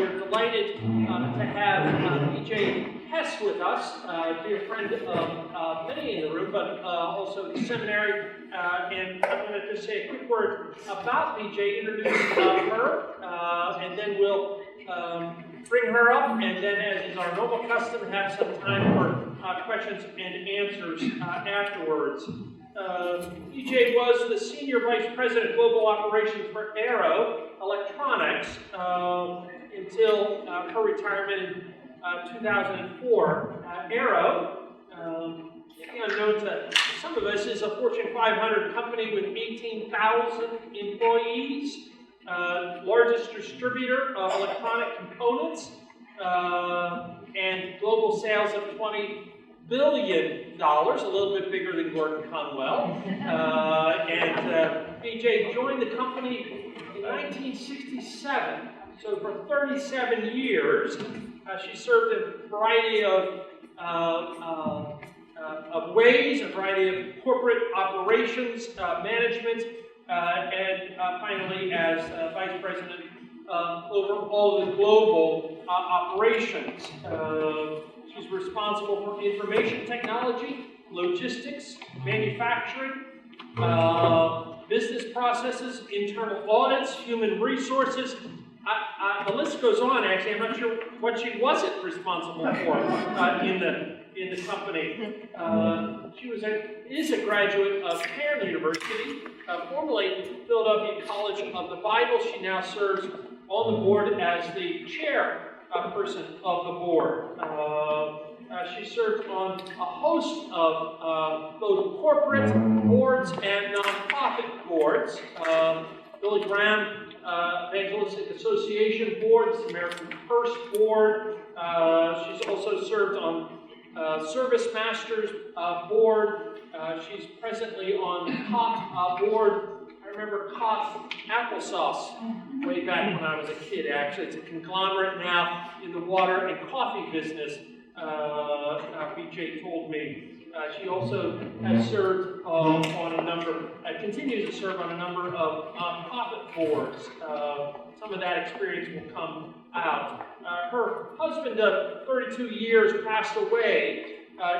we're delighted to have B.J. Hess with us, a dear friend of many in the room, but also the seminary. And I'm going to just say a quick word about B.J., introduce her, and then we'll bring her up, and then, as is our normal custom, have some time for questions and answers afterwards. B.J. was the Senior Vice President of Global Operations for Aero Electronics until her retirement in 2004. Aero, maybe unknown to some of us, is a Fortune 500 company with 18,000 employees, largest distributor of electronic components, and global sales of $20 billion, a little bit bigger than Gordon-Conwell. And B.J. joined the company in 1967, so for 37 years. She served in a variety of ways, a variety of corporate operations, management, and finally as Vice President over all the global operations. She's responsible for information technology, logistics, manufacturing, business processes, internal audits, human resources. The list goes on, actually. I'm not sure what she wasn't responsible for in the company. She is a graduate of Cairn University, formerly Philadelphia College of the Bible. She now serves on the board as the chairperson of the board. She served on a host of both corporate boards and nonprofit boards. Billy Graham Evangelistic Association Board, the American Purse Board. She's also served on Service Masters Board. She's presently on the COP board. I remember COP applesauce way back when I was a kid, actually. It's a conglomerate now in the water and coffee business, B.J. told me. She also has served on a number, continues to serve on a number of nonprofit boards. Some of that experience will come out. Her husband of 32 years passed away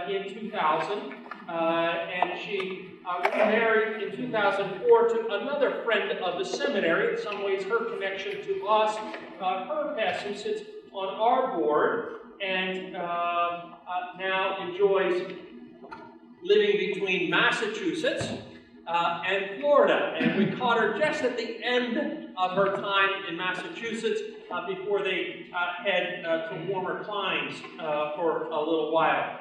in 2000, and she remarried in 2004 to another friend of the seminary. In some ways, her connection to us. Her passing sits on our board and now enjoys living between Massachusetts and Florida. And we caught her just at the end of her time in Massachusetts before they head to warmer climes for a little while.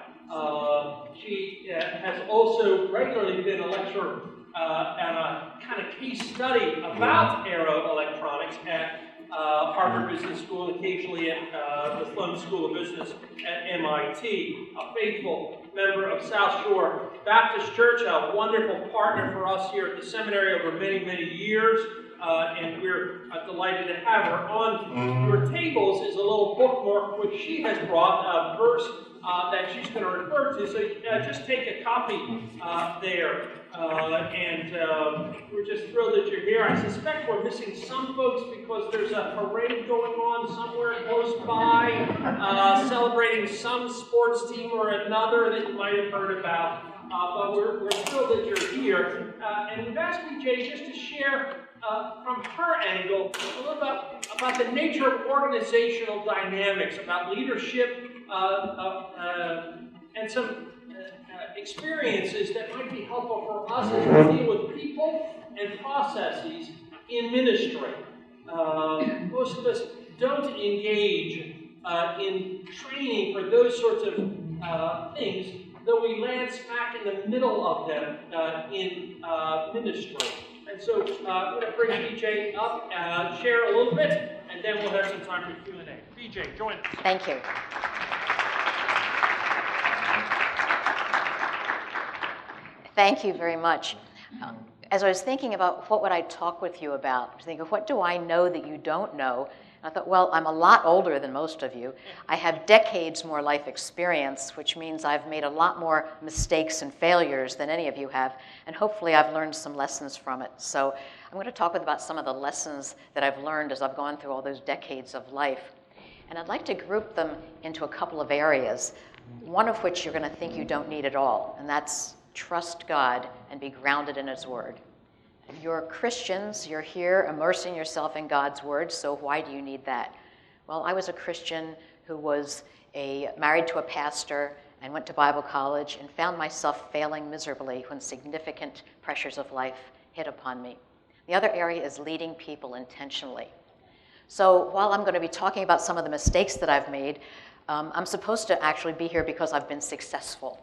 She has also regularly been a lecturer and a kind of case study about aero electronics at Harvard Business School, and occasionally at the Sloan School of Business at MIT. A faithful member of South Shore Baptist Church, a wonderful partner for us here at the seminary over many, many years, and we're delighted to have her. On your tables is a little bookmark which she has brought, a verse that she's going to refer to, so just take a copy there. We're just thrilled that you're here. I suspect we're missing some folks because there's a parade going on somewhere close by, celebrating some sports team or another that you might have heard about. But we're thrilled that you're here. And we've asked B.J. just to share from her angle a little about the nature of organizational dynamics, about leadership, and some experiences that might be helpful for us as we deal with people and processes in ministry. Most of us don't engage in training for those sorts of things, though we land smack in the middle of them in ministry. And so I'm going to bring B.J. up, share a little bit, and then we'll have some time for Q&A. B.J., join us. Thank you. Thank you very much. As I was thinking about what would I talk with you about, I was thinking, what do I know that you don't know? And I thought, well, I'm a lot older than most of you. I have decades more life experience, which means I've made a lot more mistakes and failures than any of you have, and hopefully I've learned some lessons from it. So I'm going to talk about some of the lessons that I've learned as I've gone through all those decades of life. And I'd like to group them into a couple of areas, one of which you're going to think you don't need at all, and that's trust God and be grounded in His Word. You're Christians, you're here immersing yourself in God's Word, so why do you need that? Well, I was a Christian who was married to a pastor and went to Bible college and found myself failing miserably when significant pressures of life hit upon me. The other area is leading people intentionally. So while I'm going to be talking about some of the mistakes that I've made, I'm supposed to actually be here because I've been successful,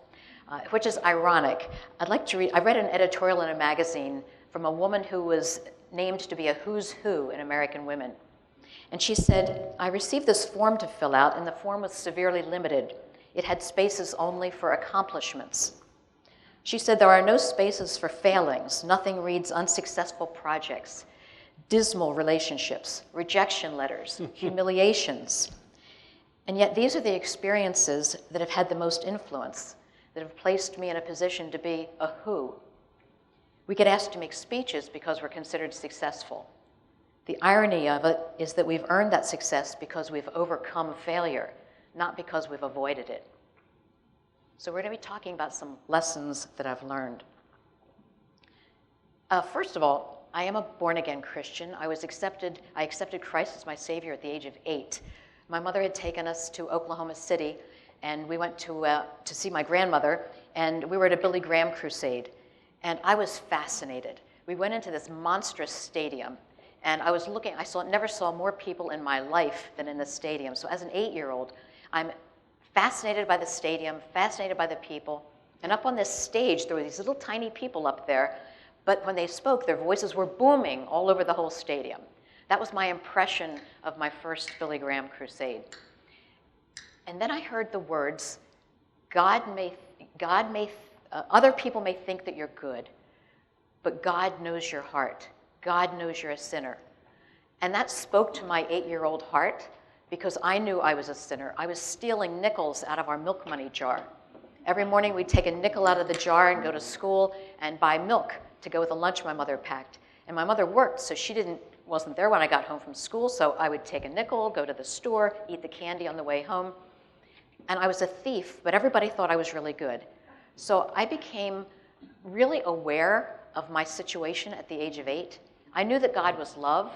which is ironic. I read an editorial in a magazine from a woman who was named to be a who's who in American women. And she said, I received this form to fill out, and the form was severely limited. It had spaces only for accomplishments. She said, there are no spaces for failings. Nothing reads unsuccessful projects, dismal relationships, rejection letters, humiliations. And yet these are the experiences that have had the most influence, that have placed me in a position to be a who. We get asked to make speeches because we're considered successful. The irony of it is that we've earned that success because we've overcome failure, not because we've avoided it. So we're going to be talking about some lessons that I've learned. First of all, I am a born-again Christian. I accepted Christ as my Savior at the age of 8. My mother had taken us to Oklahoma City, and we went to see my grandmother, and we were at a Billy Graham crusade. And I was fascinated. We went into this monstrous stadium, and I was looking, never saw more people in my life than in this stadium. So as an 8-year-old, I'm fascinated by the stadium, fascinated by the people. And up on this stage, there were these little tiny people up there, but when they spoke, their voices were booming all over the whole stadium. That was my impression of my first Billy Graham crusade. And then I heard the words, other people may think that you're good, but God knows your heart. God knows you're a sinner. And that spoke to my 8-year-old heart because I knew I was a sinner. I was stealing nickels out of our milk money jar. Every morning we'd take a nickel out of the jar and go to school and buy milk to go with the lunch my mother packed. And my mother worked, so she wasn't there when I got home from school, so I would take a nickel, go to the store, eat the candy on the way home. And I was a thief, but everybody thought I was really good. So I became really aware of my situation at the age of 8. I knew that God was love,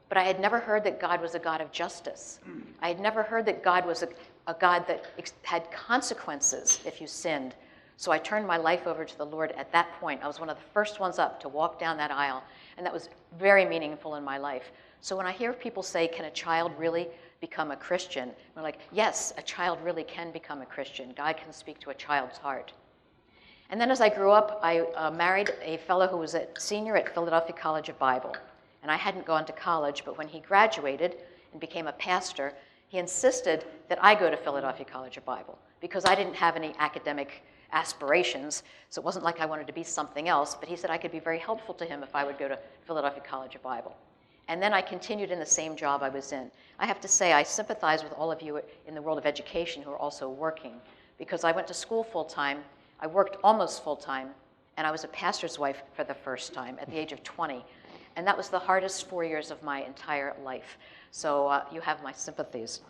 but I had never heard that God was a God of justice. I had never heard that God was a God that had consequences if you sinned. So I turned my life over to the Lord at that point. I was one of the first ones up to walk down that aisle, and that was very meaningful in my life. So when I hear people say, can a child really become a Christian? We're like, yes, a child really can become a Christian. God can speak to a child's heart. And then as I grew up, I married a fellow who was a senior at Philadelphia College of Bible. And I hadn't gone to college, but when he graduated and became a pastor, he insisted that I go to Philadelphia College of Bible because I didn't have any academic aspirations, so it wasn't like I wanted to be something else, but he said I could be very helpful to him if I would go to Philadelphia College of Bible. And then I continued in the same job I was in. I have to say, I sympathize with all of you in the world of education who are also working, because I went to school full-time, I worked almost full-time, and I was a pastor's wife for the first time at the age of 20. And that was the hardest 4 years of my entire life. So you have my sympathies.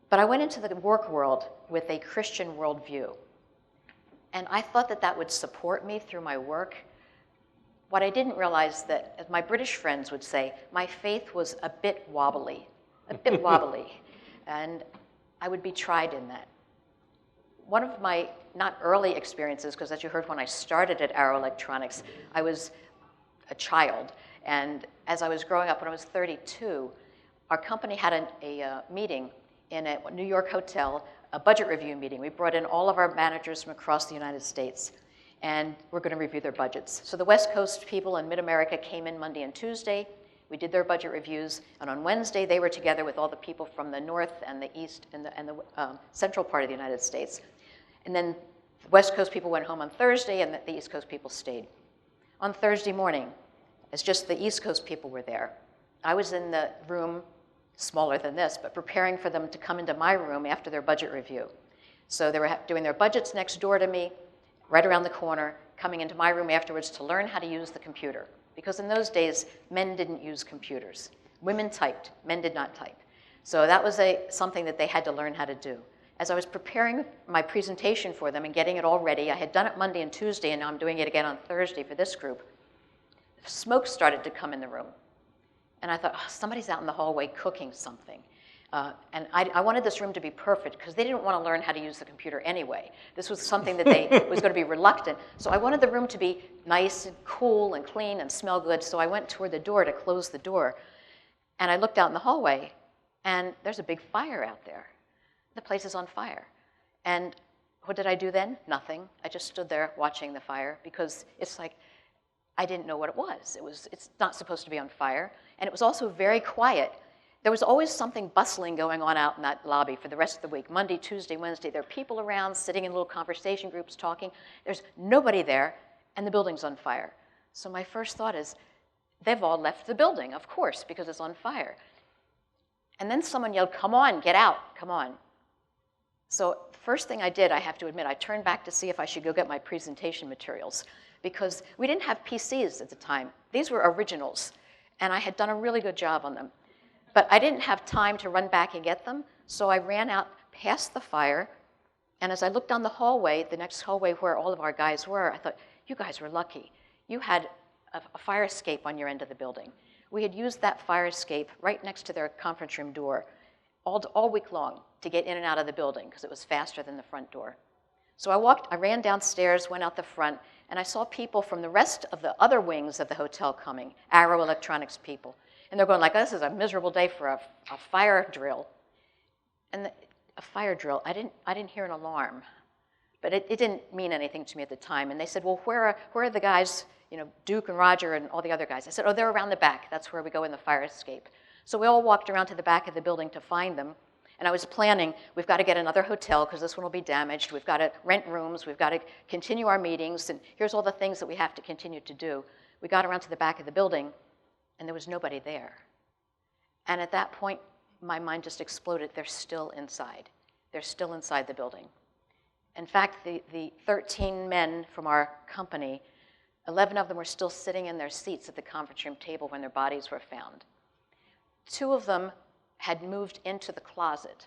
But I went into the work world with a Christian worldview. And I thought that that would support me through my work. What I didn't realize that, as my British friends would say, my faith was a bit wobbly. And I would be tried in that. One of my, not early experiences, because as you heard when I started at Arrow Electronics, I was a child. And as I was growing up, when I was 32, our company had a meeting in a New York hotel, a budget review meeting. We brought in all of our managers from across the United States, and we're going to review their budgets. So the West Coast people in Mid-America came in Monday and Tuesday. We did their budget reviews, and on Wednesday, they were together with all the people from the North and the East and the central part of the United States. And then the West Coast people went home on Thursday, and the East Coast people stayed. On Thursday morning, as just the East Coast people were there, I was in the room, smaller than this, but preparing for them to come into my room after their budget review. So they were doing their budgets next door to me, right around the corner, coming into my room afterwards to learn how to use the computer. Because in those days, men didn't use computers. Women typed, men did not type. So that was something that they had to learn how to do. As I was preparing my presentation for them and getting it all ready, I had done it Monday and Tuesday, and now I'm doing it again on Thursday for this group. Smoke started to come in the room. And I thought, oh, somebody's out in the hallway cooking something. And I wanted this room to be perfect because they didn't want to learn how to use the computer anyway. This was something that they was going to be reluctant. So I wanted the room to be nice and cool and clean and smell good. So I went toward the door to close the door. And I looked out in the hallway, and there's a big fire out there. The place is on fire. And what did I do then? Nothing. I just stood there watching the fire because it's like I didn't know what it was. It's not supposed to be on fire. And it was also very quiet. There was always something bustling going on out in that lobby for the rest of the week. Monday, Tuesday, Wednesday, there are people around sitting in little conversation groups talking. There's nobody there, and the building's on fire. So my first thought is, they've all left the building, of course, because it's on fire. And then someone yelled, come on, get out, come on. So the first thing I did, I have to admit, I turned back to see if I should go get my presentation materials because we didn't have PCs at the time. These were originals, and I had done a really good job on them. But I didn't have time to run back and get them, so I ran out past the fire, and as I looked down the hallway, the next hallway where all of our guys were, I thought, you guys were lucky. You had a fire escape on your end of the building. We had used that fire escape right next to their conference room door all week long to get in and out of the building because it was faster than the front door. So I ran downstairs, went out the front, and I saw people from the rest of the other wings of the hotel coming, Arrow Electronics people. And they're going like, oh, this is a miserable day for a fire drill. And a fire drill, I didn't hear an alarm. But it didn't mean anything to me at the time. And they said, well, where are the guys, Duke and Roger and all the other guys? I said, oh, they're around the back. That's where we go in the fire escape. So we all walked around to the back of the building to find them. And I was planning, we've got to get another hotel because this one will be damaged. We've got to rent rooms. We've got to continue our meetings. And here's all the things that we have to continue to do. We got around to the back of the building, and there was nobody there. And at that point, my mind just exploded. They're still inside. They're still inside the building. In fact, the 13 men from our company, 11 of them were still sitting in their seats at the conference room table when their bodies were found. 2 of them had moved into the closet.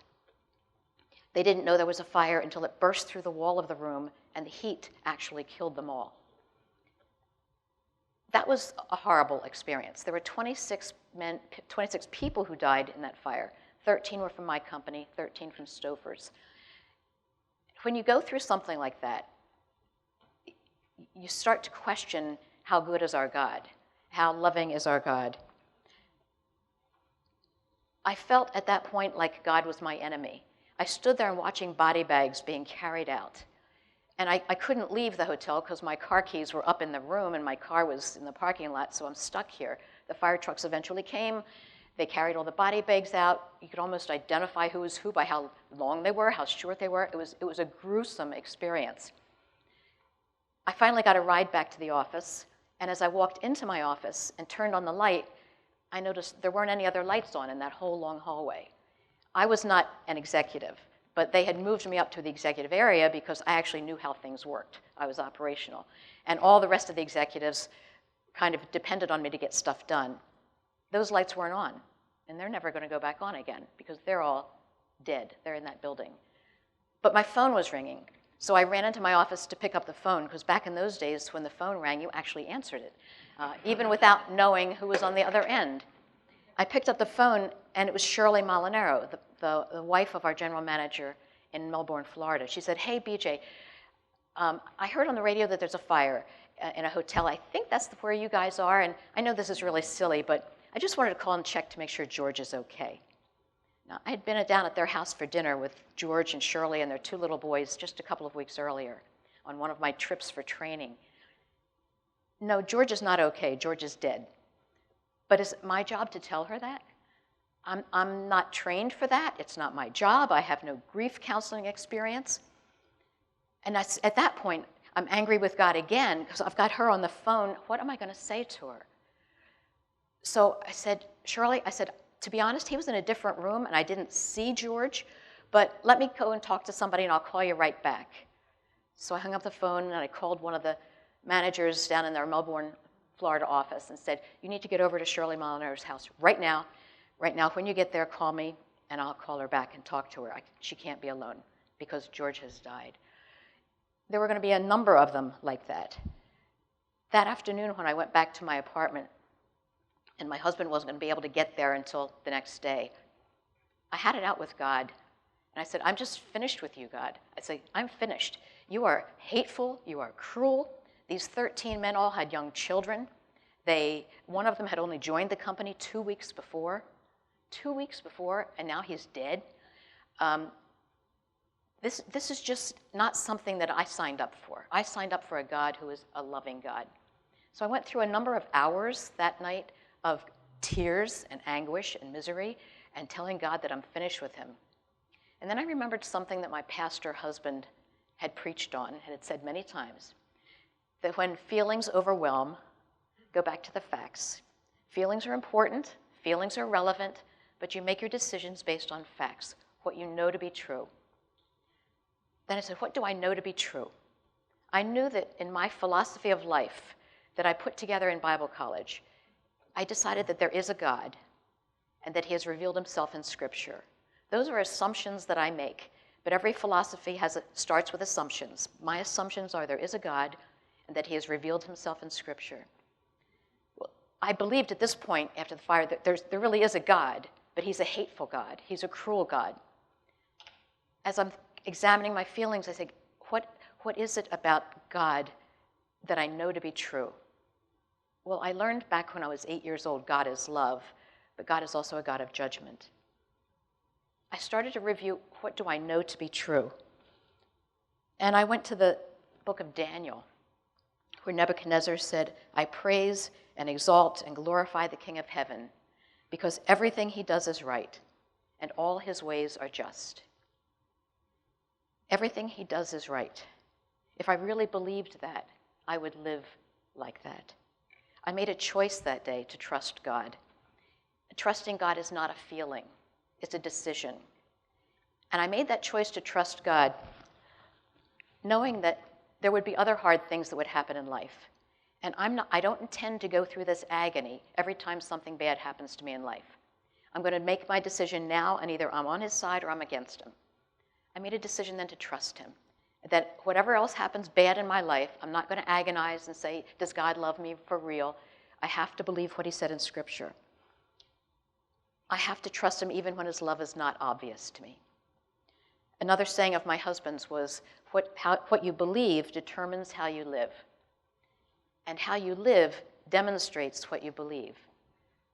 They didn't know there was a fire until it burst through the wall of the room, and the heat actually killed them all. That was a horrible experience. There were 26 people who died in that fire. 13 were from my company, 13 from Stouffer's. When you go through something like that, you start to question how good is our God? How loving is our God? I felt at that point like God was my enemy. I stood there and watching body bags being carried out. And I couldn't leave the hotel because my car keys were up in the room and my car was in the parking lot, so I'm stuck here. The fire trucks eventually came. They carried all the body bags out. You could almost identify who was who by how long they were, how short they were. It was a gruesome experience. I finally got a ride back to the office, and as I walked into my office and turned on the light, I noticed there weren't any other lights on in that whole long hallway. I was not an executive, but they had moved me up to the executive area because I actually knew how things worked. I was operational. And all the rest of the executives kind of depended on me to get stuff done. Those lights weren't on, and they're never going to go back on again because they're all dead. They're in that building. But my phone was ringing, so I ran into my office to pick up the phone because back in those days when the phone rang, you actually answered it, even without knowing who was on the other end. I picked up the phone, and it was Shirley Molinaro, the wife of our general manager in Melbourne, Florida. She said, hey, BJ, I heard on the radio that there's a fire in a hotel. I think that's where you guys are, and I know this is really silly, but I just wanted to call and check to make sure George is okay. Now, I had been down at their house for dinner with George and Shirley and their 2 little boys just a couple of weeks earlier on one of my trips for training. No, George is not okay. George is dead. But is it my job to tell her that? I'm not trained for that. It's not my job. I have no grief counseling experience. And at that point, I'm angry with God again because I've got her on the phone. What am I going to say to her? So I said, Shirley, to be honest, he was in a different room and I didn't see George, but let me go and talk to somebody and I'll call you right back. So I hung up the phone and I called one of the managers down in their Melbourne, Florida office and said, you need to get over to Shirley Molinaro's house right now. Right now, when you get there, call me and I'll call her back and talk to her. She can't be alone because George has died. There were going to be a number of them like that. That afternoon when I went back to my apartment and my husband wasn't going to be able to get there until the next day, I had it out with God. And I said, I'm just finished with you, God. I said, I'm finished. You are hateful. You are cruel. These 13 men all had young children. One of them had only joined the company 2 weeks before. 2 weeks before, and now he's dead. This is just not something that I signed up for. I signed up for a God who is a loving God. So I went through a number of hours that night of tears and anguish and misery and telling God that I'm finished with him. And then I remembered something that my pastor husband had preached on and had said many times, that when feelings overwhelm, go back to the facts. Feelings are important, feelings are relevant, but you make your decisions based on facts, what you know to be true. Then I said, what do I know to be true? I knew that in my philosophy of life that I put together in Bible college, I decided that there is a God and that he has revealed himself in Scripture. Those are assumptions that I make, but every philosophy starts with assumptions. My assumptions are there is a God and that he has revealed himself in Scripture. Well, I believed at this point, after the fire, that there really is a God, but he's a hateful God. He's a cruel God. As I'm examining my feelings, I say, what is it about God that I know to be true? Well, I learned back when I was 8 years old, God is love, but God is also a God of judgment. I started to review, what do I know to be true? And I went to the book of Daniel, where Nebuchadnezzar said, I praise and exalt and glorify the King of heaven, because everything he does is right, and all his ways are just. Everything he does is right. If I really believed that, I would live like that. I made a choice that day to trust God. Trusting God is not a feeling, it's a decision. And I made that choice to trust God, knowing that there would be other hard things that would happen in life. And I don't intend to go through this agony every time something bad happens to me in life. I'm going to make my decision now, and either I'm on his side or I'm against him. I made a decision then to trust him, that whatever else happens bad in my life, I'm not going to agonize and say, does God love me for real? I have to believe what he said in Scripture. I have to trust him even when his love is not obvious to me. Another saying of my husband's was, what you believe determines how you live. And how you live demonstrates what you believe.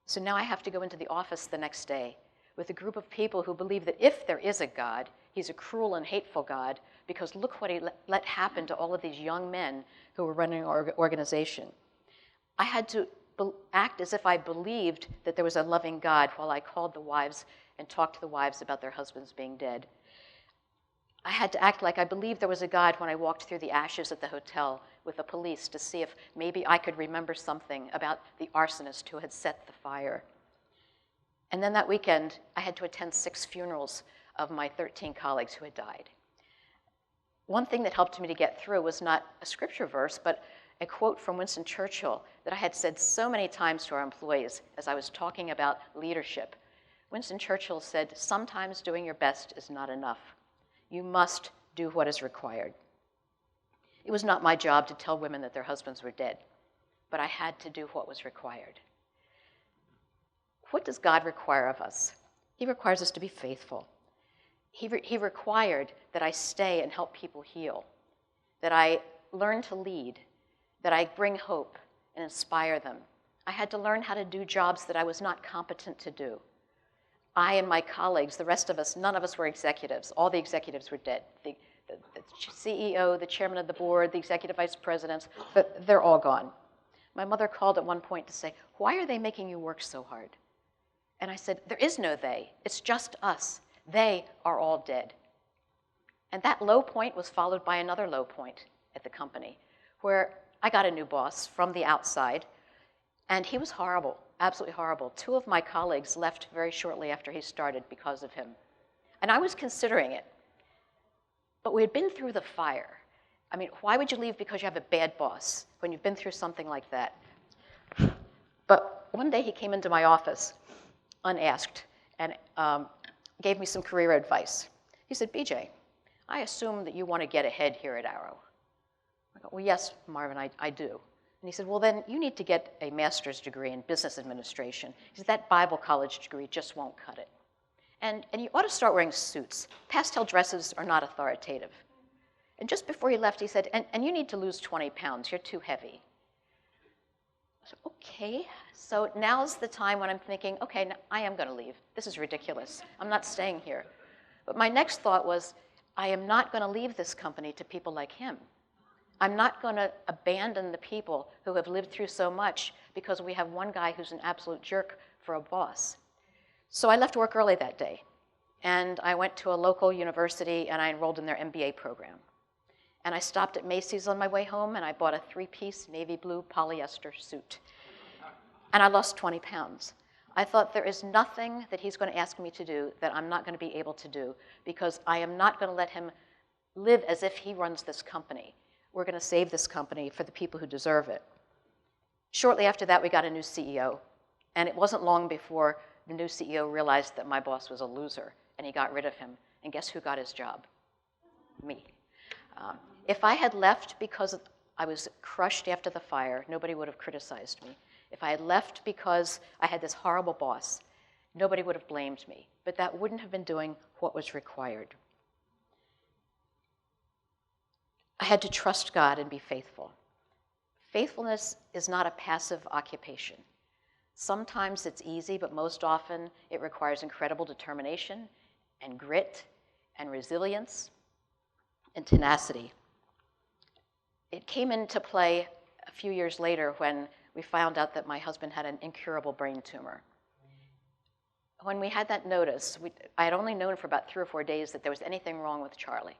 So now I have to go into the office the next day with a group of people who believe that if there is a God, he's a cruel and hateful God, because look what he let happen to all of these young men who were running our organization. I had to act as if I believed that there was a loving God while I called the wives and talked to the wives about their husbands being dead. I had to act like I believed there was a God when I walked through the ashes at the hotel with the police to see if maybe I could remember something about the arsonist who had set the fire. And then that weekend, I had to attend 6 funerals of my 13 colleagues who had died. One thing that helped me to get through was not a scripture verse, but a quote from Winston Churchill that I had said so many times to our employees as I was talking about leadership. Winston Churchill said, sometimes doing your best is not enough. You must do what is required. It was not my job to tell women that their husbands were dead, but I had to do what was required. What does God require of us? He requires us to be faithful. He required that I stay and help people heal, that I learn to lead, that I bring hope and inspire them. I had to learn how to do jobs that I was not competent to do. I and my colleagues, the rest of us, none of us were executives. All the executives were dead. The CEO, the chairman of the board, the executive vice presidents, they're all gone. My mother called at one point to say, why are they making you work so hard? And I said, there is no they. It's just us. They are all dead. And that low point was followed by another low point at the company, where I got a new boss from the outside, and he was horrible, absolutely horrible. 2 of my colleagues left very shortly after he started because of him. And I was considering it. But we had been through the fire. I mean, why would you leave because you have a bad boss when you've been through something like that? But one day he came into my office unasked, and gave me some career advice. He said, BJ, I assume that you want to get ahead here at Arrow. I go, well, yes, Marvin, I do. And he said, well, then you need to get a master's degree in business administration. He said, that Bible college degree just won't cut it. And you ought to start wearing suits. Pastel dresses are not authoritative. And just before he left, he said, and you need to lose 20 pounds. You're too heavy. I said, okay. So now's the time when I'm thinking, okay, now I am going to leave. This is ridiculous. I'm not staying here. But my next thought was, I am not going to leave this company to people like him. I'm not going to abandon the people who have lived through so much because we have one guy who's an absolute jerk for a boss. So I left work early that day, and I went to a local university, and I enrolled in their MBA program. And I stopped at Macy's on my way home, and I bought a 3-piece navy blue polyester suit. And I lost 20 pounds. I thought, there is nothing that he's going to ask me to do that I'm not going to be able to do, because I am not going to let him live as if he runs this company. We're going to save this company for the people who deserve it. Shortly after that, we got a new CEO. And it wasn't long before the new CEO realized that my boss was a loser, and he got rid of him. And guess who got his job? Me. If I had left because I was crushed after the fire, nobody would have criticized me. If I had left because I had this horrible boss, nobody would have blamed me. But that wouldn't have been doing what was required. I had to trust God and be faithful. Faithfulness is not a passive occupation. Sometimes it's easy, but most often it requires incredible determination and grit and resilience and tenacity. It came into play a few years later when we found out that my husband had an incurable brain tumor. When we had that notice, I had only known for about 3 or 4 days that there was anything wrong with Charlie.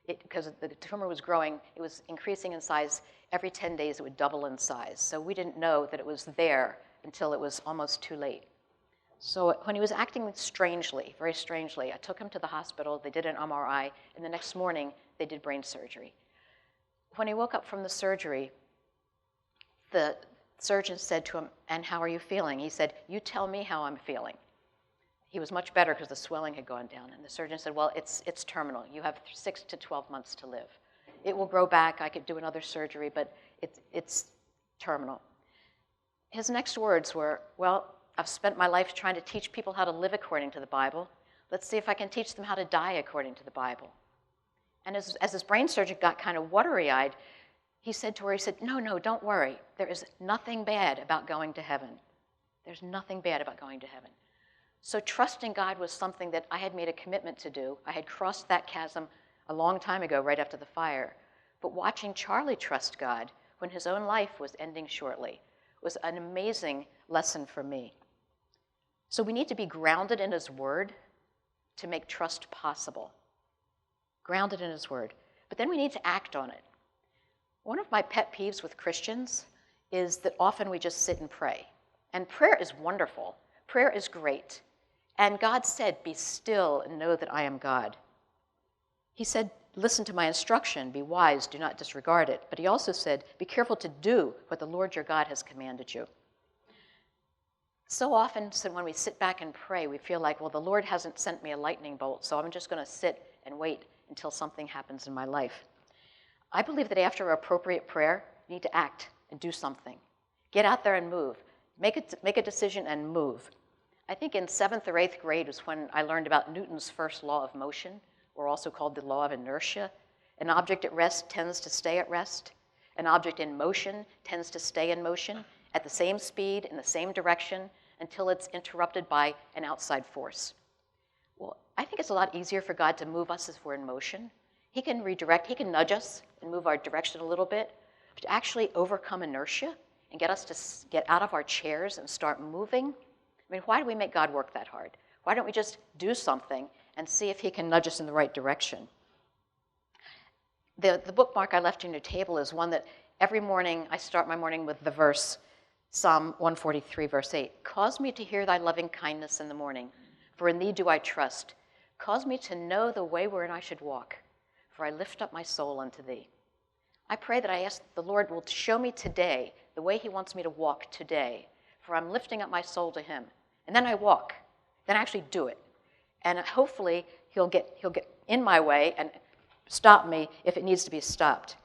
Because the tumor was growing, it was increasing in size. Every 10 days it would double in size. So we didn't know that it was there until it was almost too late. So when he was acting strangely, very strangely, I took him to the hospital. They did an MRI, and the next morning they did brain surgery. When he woke up from the surgery, the surgeon said to him, and how are you feeling? He said, you tell me how I'm feeling. He was much better because the swelling had gone down. And the surgeon said, well, it's terminal. You have 6 to 12 months to live. It will grow back. I could do another surgery, but it's terminal. His next words were, well, I've spent my life trying to teach people how to live according to the Bible. Let's see if I can teach them how to die according to the Bible. And as his brain surgeon got kind of watery-eyed, he said to her, he said, no, don't worry. There is nothing bad about going to heaven. There's nothing bad about going to heaven. So trusting God was something that I had made a commitment to do. I had crossed that chasm a long time ago, right after the fire. But watching Charlie trust God when his own life was ending shortly was an amazing lesson for me. So we need to be grounded in his word to make trust possible. Grounded in his word. But then we need to act on it. One of my pet peeves with Christians is that often we just sit and pray. And prayer is wonderful. Prayer is great. And God said, be still and know that I am God. He said, listen to my instruction, be wise, do not disregard it. But he also said, be careful to do what the Lord your God has commanded you. So often when we sit back and pray, we feel like, well, the Lord hasn't sent me a lightning bolt, so I'm just going to sit and wait until something happens in my life. I believe that after appropriate prayer, you need to act and do something. Get out there and move. Make a decision and move. I think in 7th or 8th grade was when I learned about Newton's first law of motion, or also called the law of inertia. An object at rest tends to stay at rest. An object in motion tends to stay in motion at the same speed, in the same direction, until it's interrupted by an outside force. Well, I think it's a lot easier for God to move us as we're in motion. He can redirect, he can nudge us and move our direction a little bit, but to actually overcome inertia and get us to get out of our chairs and start moving. I mean, why do we make God work that hard? Why don't we just do something and see if he can nudge us in the right direction? The bookmark I left on your table is one that every morning I start my morning with the verse, Psalm 143, verse 8. Cause me to hear thy loving kindness in the morning, for in thee do I trust. Cause me to know the way wherein I should walk, for I lift up my soul unto thee. I pray that I ask the Lord will show me today the way he wants me to walk today, for I'm lifting up my soul to him. And then I walk, then I actually do it. And hopefully he'll get in my way and stop me if it needs to be stopped.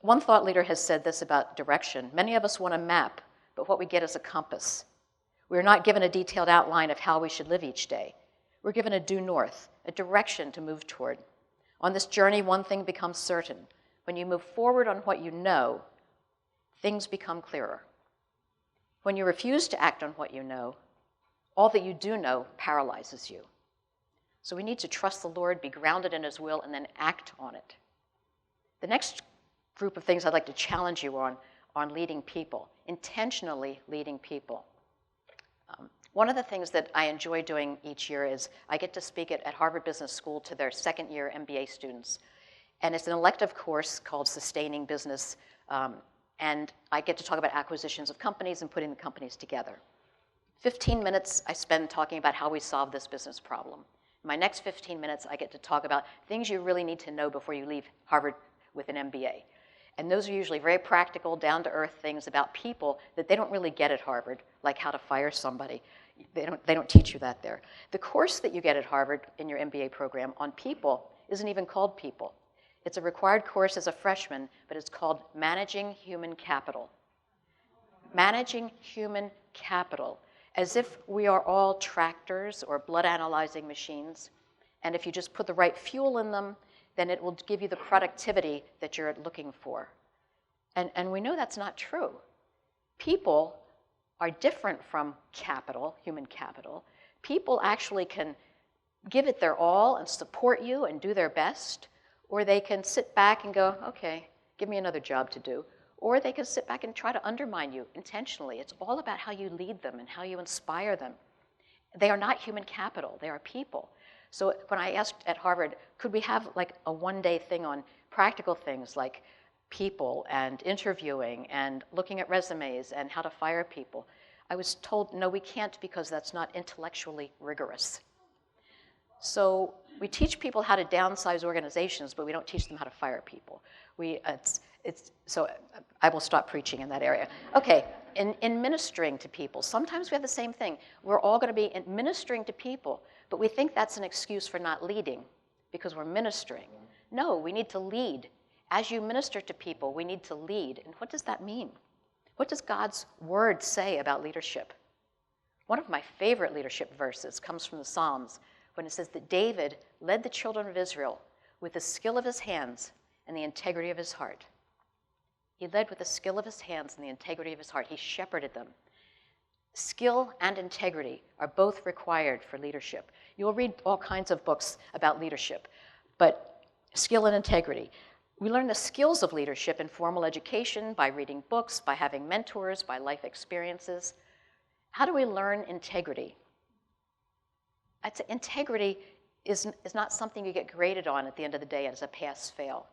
One thought leader has said this about direction. Many of us want a map, but what we get is a compass. We're not given a detailed outline of how we should live each day. We're given a due north, a direction to move toward. On this journey, one thing becomes certain. When you move forward on what you know, things become clearer. When you refuse to act on what you know, all that you do know paralyzes you. So we need to trust the Lord, be grounded in His will, and then act on it. The next group of things I'd like to challenge you on leading people, intentionally leading people. One of the things that I enjoy doing each year is I get to speak at Harvard Business School to their second-year MBA students. And it's an elective course called Sustaining Business, and I get to talk about acquisitions of companies and putting the companies together. 15 minutes I spend talking about how we solve this business problem. In my next 15 minutes, I get to talk about things you really need to know before you leave Harvard with an MBA. And those are usually very practical, down-to-earth things about people that they don't really get at Harvard, like how to fire somebody. They don't teach you that there. The course that you get at Harvard in your MBA program on people isn't even called People. It's a required course as a freshman, but it's called Managing Human Capital. Managing Human Capital, as if we are all tractors or blood analyzing machines, and if you just put the right fuel in them, then it will give you the productivity that you're looking for. And we know that's not true. People are different from capital, human capital. People actually can give it their all and support you and do their best, or they can sit back and go, okay, give me another job to do. Or they can sit back and try to undermine you intentionally. It's all about how you lead them and how you inspire them. They are not human capital, they are people. So when I asked at Harvard, could we have like a one-day thing on practical things like people and interviewing and looking at resumes and how to fire people, I was told, no, we can't because that's not intellectually rigorous. So we teach people how to downsize organizations, but we don't teach them how to fire people. So I will stop preaching in that area. Okay, in ministering to people, sometimes we have the same thing. We're all going to be ministering to people, but we think that's an excuse for not leading because we're ministering. No, we need to lead. As you minister to people, we need to lead. And what does that mean? What does God's word say about leadership? One of my favorite leadership verses comes from the Psalms when it says that David led the children of Israel with the skill of his hands and the integrity of his heart. He led with the skill of his hands and the integrity of his heart. He shepherded them. Skill and integrity are both required for leadership. You'll read all kinds of books about leadership, but skill and integrity. We learn the skills of leadership in formal education, by reading books, by having mentors, by life experiences. How do we learn integrity? Integrity is not something you get graded on at the end of the day as a pass-fail.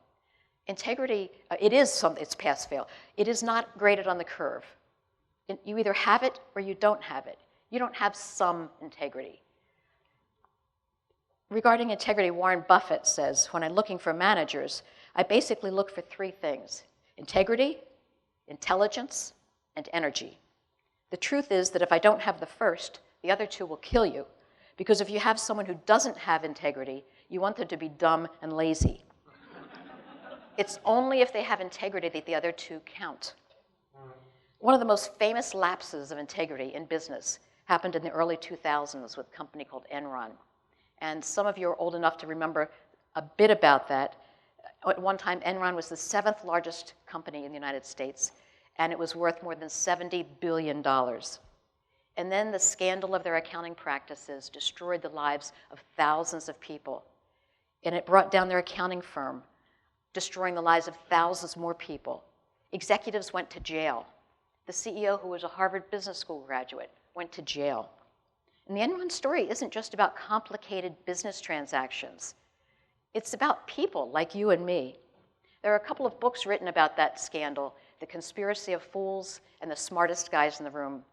Integrity, it's pass-fail. It is not graded on the curve. You either have it or you don't have it. You don't have some integrity. Regarding integrity, Warren Buffett says, when I'm looking for managers, I basically look for three things: integrity, intelligence, and energy. The truth is that if I don't have the first, the other two will kill you. Because if you have someone who doesn't have integrity, you want them to be dumb and lazy. It's only if they have integrity that the other two count. One of the most famous lapses of integrity in business happened in the early 2000s with a company called Enron. And some of you are old enough to remember a bit about that. At one time, Enron was the 7th largest company in the United States, and it was worth more than $70 billion. And then the scandal of their accounting practices destroyed the lives of thousands of people. And it brought down their accounting firm, destroying the lives of thousands more people. Executives went to jail. The CEO, who was a Harvard Business School graduate, went to jail. And the Enron story isn't just about complicated business transactions. It's about people like you and me. There are a couple of books written about that scandal, The Conspiracy of Fools and The Smartest Guys in the Room.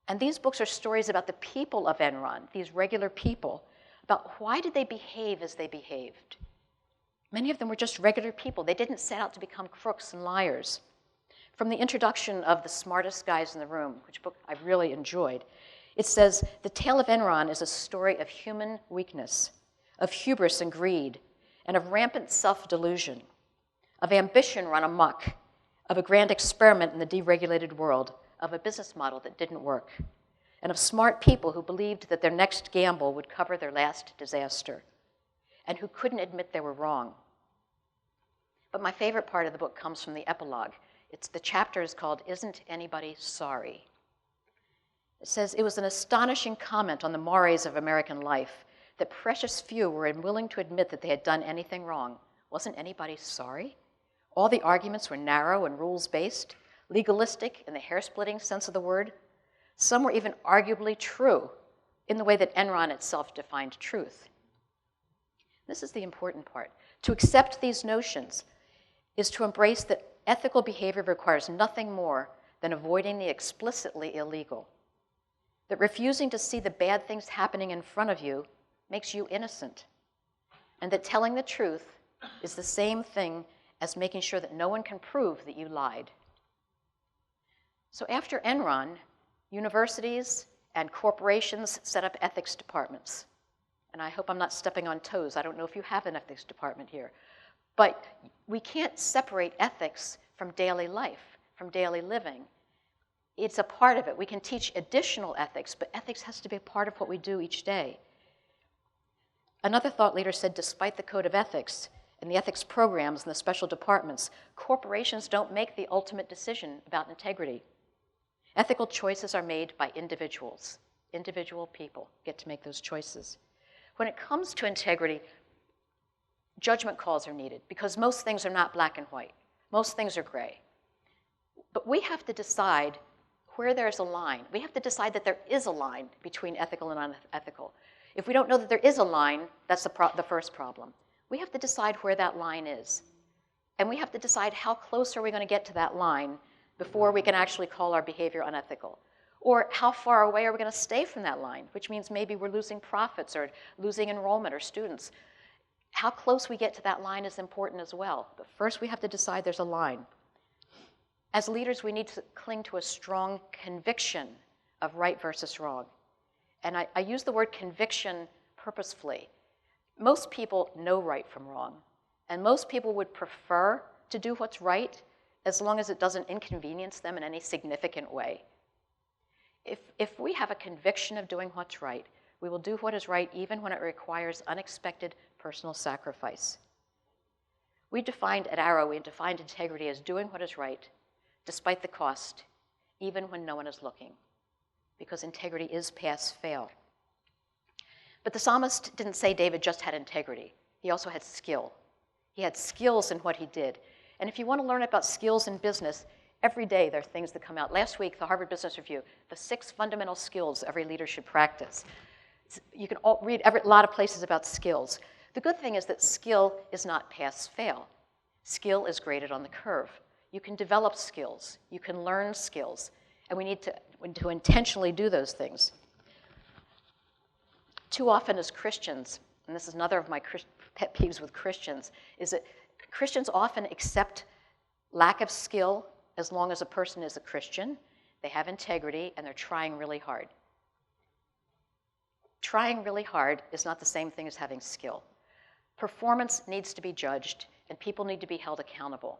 And these books are stories about the people of Enron, these regular people, about why did they behave as they behaved. Many of them were just regular people. They didn't set out to become crooks and liars. From the introduction of The Smartest Guys in the Room, which book I really enjoyed, It says, the tale of Enron is a story of human weakness, of hubris and greed, and of rampant self-delusion, of ambition run amok, of a grand experiment in the deregulated world, of a business model that didn't work, and of smart people who believed that their next gamble would cover their last disaster, and who couldn't admit they were wrong. But my favorite part of the book comes from the epilogue. The chapter is called, Isn't Anybody Sorry? It says, it was an astonishing comment on the mores of American life that precious few were unwilling to admit that they had done anything wrong. Wasn't anybody sorry? All the arguments were narrow and rules-based, legalistic in the hair-splitting sense of the word. Some were even arguably true in the way that Enron itself defined truth. This is the important part. To accept these notions is to embrace that ethical behavior requires nothing more than avoiding the explicitly illegal. That refusing to see the bad things happening in front of you makes you innocent. And that telling the truth is the same thing as making sure that no one can prove that you lied. So after Enron, universities and corporations set up ethics departments. And I hope I'm not stepping on toes. I don't know if you have an ethics department here. But we can't separate ethics from daily life, from daily living. It's a part of it. We can teach additional ethics, but ethics has to be a part of what we do each day. Another thought leader said, despite the code of ethics and the ethics programs and the special departments, corporations don't make the ultimate decision about integrity. Ethical choices are made by individuals. Individual people get to make those choices. When it comes to integrity, judgment calls are needed because most things are not black and white. Most things are gray. But we have to decide where there's a line. We have to decide that there is a line between ethical and unethical. If we don't know that there is a line, that's the first problem. We have to decide where that line is. And we have to decide how close are we going to get to that line before we can actually call our behavior unethical. Or how far away are we going to stay from that line, which means maybe we're losing profits or losing enrollment or students. How close we get to that line is important as well. But first we have to decide there's a line. As leaders, we need to cling to a strong conviction of right versus wrong. And I use the word conviction purposefully. Most people know right from wrong. And most people would prefer to do what's right as long as it doesn't inconvenience them in any significant way. If we have a conviction of doing what's right, we will do what is right even when it requires unexpected personal sacrifice. At Arrow, we defined integrity as doing what is right despite the cost, even when no one is looking, because integrity is pass-fail. But the psalmist didn't say David just had integrity. He also had skill. He had skills in what he did. And if you want to learn about skills in business, every day there are things that come out. Last week, the Harvard Business Review, the 6 fundamental skills every leader should practice. You can read a lot of places about skills. The good thing is that skill is not pass-fail. Skill is graded on the curve. You can develop skills. You can learn skills. And we need to intentionally do those things. Too often as Christians, and this is another of my pet peeves with Christians, is that Christians often accept lack of skill as long as a person is a Christian, they have integrity, and they're trying really hard. Trying really hard is not the same thing as having skill. Performance needs to be judged, and people need to be held accountable.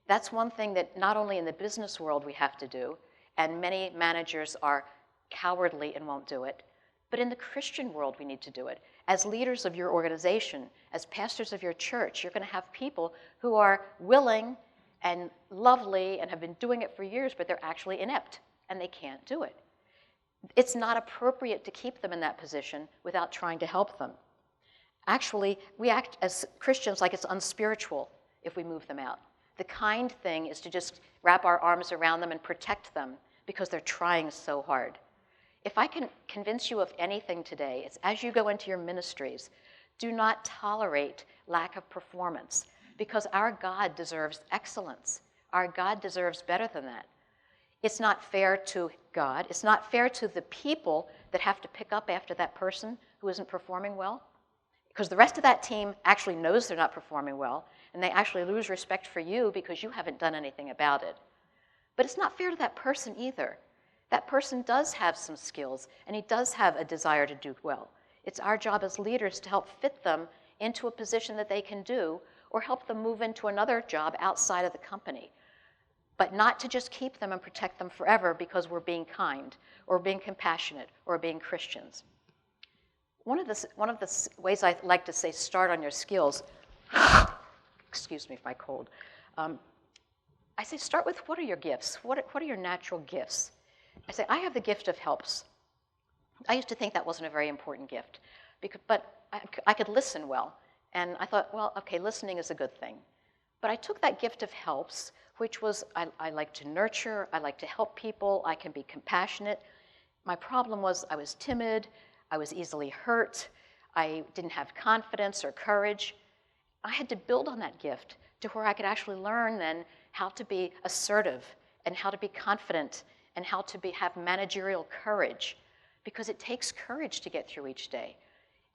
That's one thing that not only in the business world we have to do, and many managers are cowardly and won't do it, but in the Christian world we need to do it. As leaders of your organization, as pastors of your church, you're going to have people who are willing and lovely and have been doing it for years, but they're actually inept, and they can't do it. It's not appropriate to keep them in that position without trying to help them. Actually, we act as Christians like it's unspiritual if we move them out. The kind thing is to just wrap our arms around them and protect them because they're trying so hard. If I can convince you of anything today, it's as you go into your ministries, do not tolerate lack of performance because our God deserves excellence. Our God deserves better than that. It's not fair to God. It's not fair to the people that have to pick up after that person who isn't performing well, because the rest of that team actually knows they're not performing well, and they actually lose respect for you because you haven't done anything about it. But it's not fair to that person either, That person does have some skills, and he does have a desire to do well. It's our job as leaders to help fit them into a position that they can do, or help them move into another job outside of the company. But not to just keep them and protect them forever because we're being kind, or being compassionate, or being Christians. One of the ways I like to say start on your skills, excuse me for my cold, I say start with what are your gifts? What are your natural gifts? I say, I have the gift of helps. I used to think that wasn't a very important gift, but I could listen well. And I thought, well, okay, listening is a good thing. But I took that gift of helps, which was I like to nurture, I like to help people, I can be compassionate. My problem was I was timid, I was easily hurt, I didn't have confidence or courage. I had to build on that gift to where I could actually learn then how to be assertive and how to be confident and how to have managerial courage, because it takes courage to get through each day.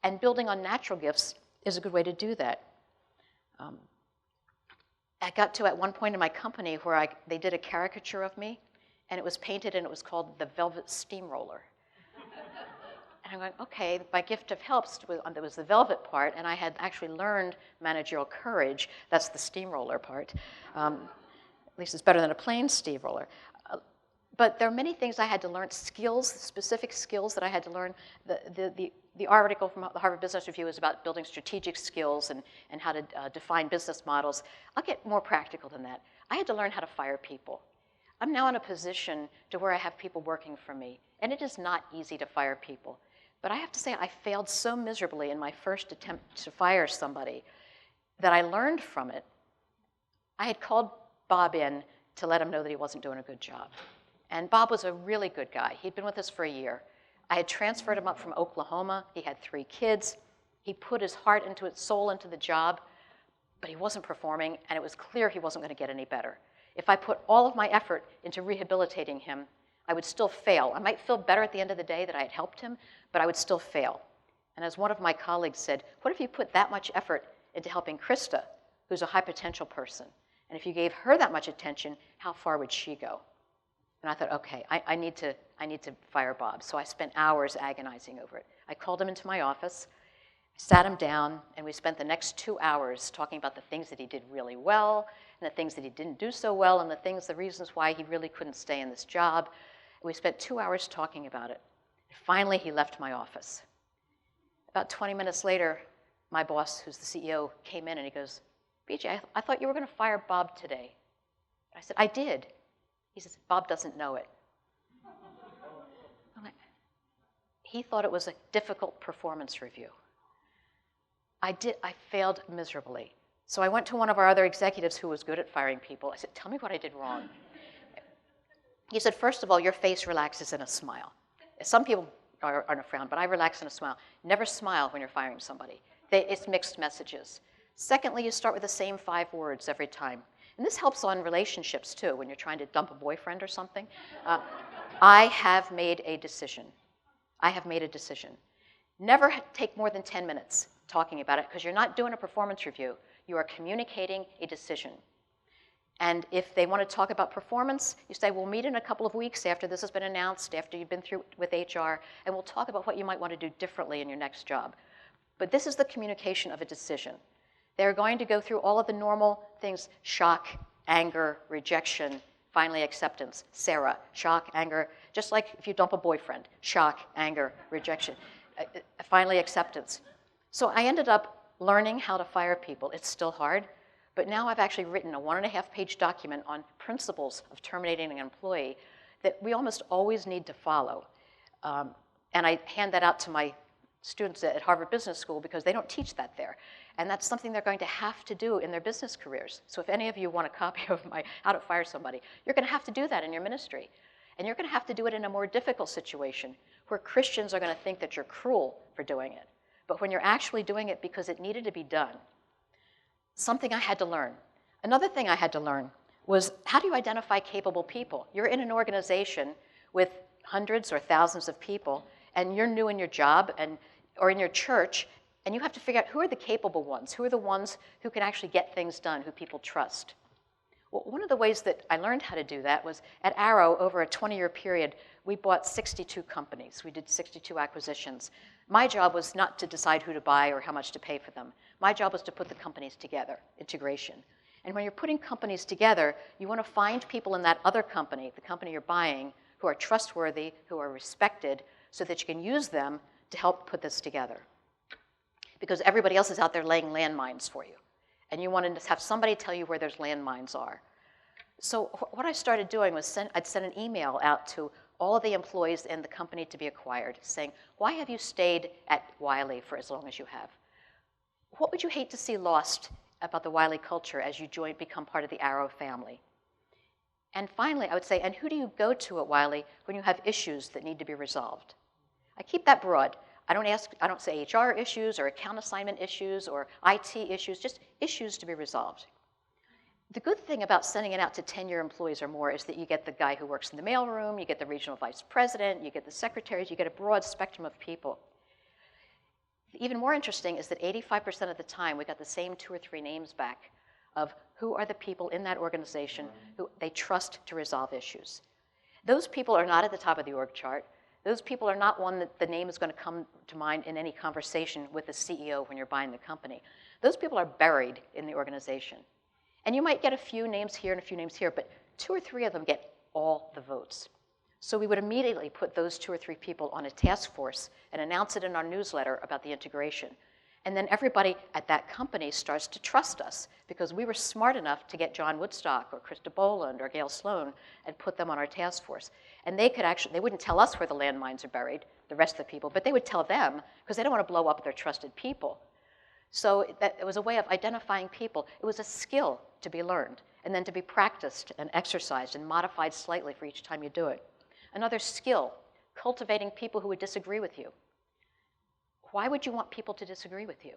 And building on natural gifts is a good way to do that. I got to at one point in my company where they did a caricature of me, and it was painted and it was called the Velvet Steamroller. And I'm going, okay, my gift of helps, there was the velvet part, and I had actually learned managerial courage. That's the steamroller part. At least it's better than a plain steamroller. But there are many things I had to learn, skills, specific skills that I had to learn. The article from the Harvard Business Review is about building strategic skills and how to define business models. I'll get more practical than that. I had to learn how to fire people. I'm now in a position to where I have people working for me, and it is not easy to fire people. But I have to say I failed so miserably in my first attempt to fire somebody that I learned from it. I had called Bob in to let him know that he wasn't doing a good job. And Bob was a really good guy. He'd been with us for a year. I had transferred him up from Oklahoma. He had 3 kids. He put his heart into it, soul into the job, but he wasn't performing, and it was clear he wasn't going to get any better. If I put all of my effort into rehabilitating him, I would still fail. I might feel better at the end of the day that I had helped him, but I would still fail. And as one of my colleagues said, what if you put that much effort into helping Krista, who's a high potential person? And if you gave her that much attention, how far would she go? And I thought, okay, I need to fire Bob. So I spent hours agonizing over it. I called him into my office, sat him down, and we spent the next 2 hours talking about the things that he did really well, and the things that he didn't do so well, and the reasons why he really couldn't stay in this job. We spent 2 hours talking about it. Finally, he left my office. About 20 minutes later, my boss, who's the CEO, came in and he goes, BJ, I thought you were going to fire Bob today. I said, I did. He says, Bob doesn't know it. I'm like, he thought it was a difficult performance review. I failed miserably. So I went to one of our other executives who was good at firing people. I said, tell me what I did wrong. He said, first of all, your face relaxes in a smile. Some people are on a frown, but I relax in a smile. Never smile when you're firing somebody. It's mixed messages. Secondly, you start with the same 5 words every time. And this helps on relationships, too, when you're trying to dump a boyfriend or something. I have made a decision. I have made a decision. Never take more than 10 minutes talking about it, because you're not doing a performance review. You are communicating a decision. And if they want to talk about performance, you say, we'll meet in a couple of weeks after this has been announced, after you've been through with HR, and we'll talk about what you might want to do differently in your next job. But this is the communication of a decision. They're going to go through all of the normal things: shock, anger, rejection, finally acceptance. Sarah, shock, anger, just like if you dump a boyfriend: shock, anger, rejection, finally acceptance. So I ended up learning how to fire people. It's still hard, but now I've actually written a 1.5-page document on principles of terminating an employee that we almost always need to follow. And I hand that out to my students at Harvard Business School because they don't teach that there. And that's something they're going to have to do in their business careers. So if any of you want a copy of my How to Fire Somebody, you're going to have to do that in your ministry. And you're going to have to do it in a more difficult situation where Christians are going to think that you're cruel for doing it. But when you're actually doing it because it needed to be done. Something I had to learn. Another thing I had to learn was, how do you identify capable people? You're in an organization with hundreds or thousands of people, and you're new in your job or in your church, and you have to figure out who are the capable ones, who are the ones who can actually get things done, who people trust. Well, one of the ways that I learned how to do that was at Arrow, over a 20-year period, we bought 62 companies. We did 62 acquisitions. My job was not to decide who to buy or how much to pay for them. My job was to put the companies together, integration. And when you're putting companies together, you want to find people in that other company, the company you're buying, who are trustworthy, who are respected, so that you can use them to help put this together. Because everybody else is out there laying landmines for you. And you want to have somebody tell you where those landmines are. So what I started doing was I'd send an email out to all of the employees in the company to be acquired, saying, why have you stayed at Wiley for as long as you have? What would you hate to see lost about the Wiley culture as you become part of the Arrow family? And finally, I would say, and who do you go to at Wiley when you have issues that need to be resolved? I keep that broad. I don't say HR issues or account assignment issues or IT issues, just issues to be resolved. The good thing about sending it out to 10-year employees or more is that you get the guy who works in the mailroom, you get the regional vice president, you get the secretaries, you get a broad spectrum of people. Even more interesting is that 85% of the time we got the same 2 or 3 names back of who are the people in that organization who they trust to resolve issues. Those people are not at the top of the org chart. Those people are not one that the name is going to come to mind in any conversation with the CEO when you're buying the company. Those people are buried in the organization. And you might get a few names here and a few names here, but 2 or 3 of them get all the votes. So we would immediately put those 2 or 3 people on a task force and announce it in our newsletter about the integration. And then everybody at that company starts to trust us because we were smart enough to get John Woodstock or Krista Boland or Gail Sloan and put them on our task force. And they wouldn't tell us where the landmines are buried, the rest of the people, but they would tell them because they don't want to blow up their trusted people. So it was a way of identifying people. It was a skill to be learned and then to be practiced and exercised and modified slightly for each time you do it. Another skill, cultivating people who would disagree with you. Why would you want people to disagree with you?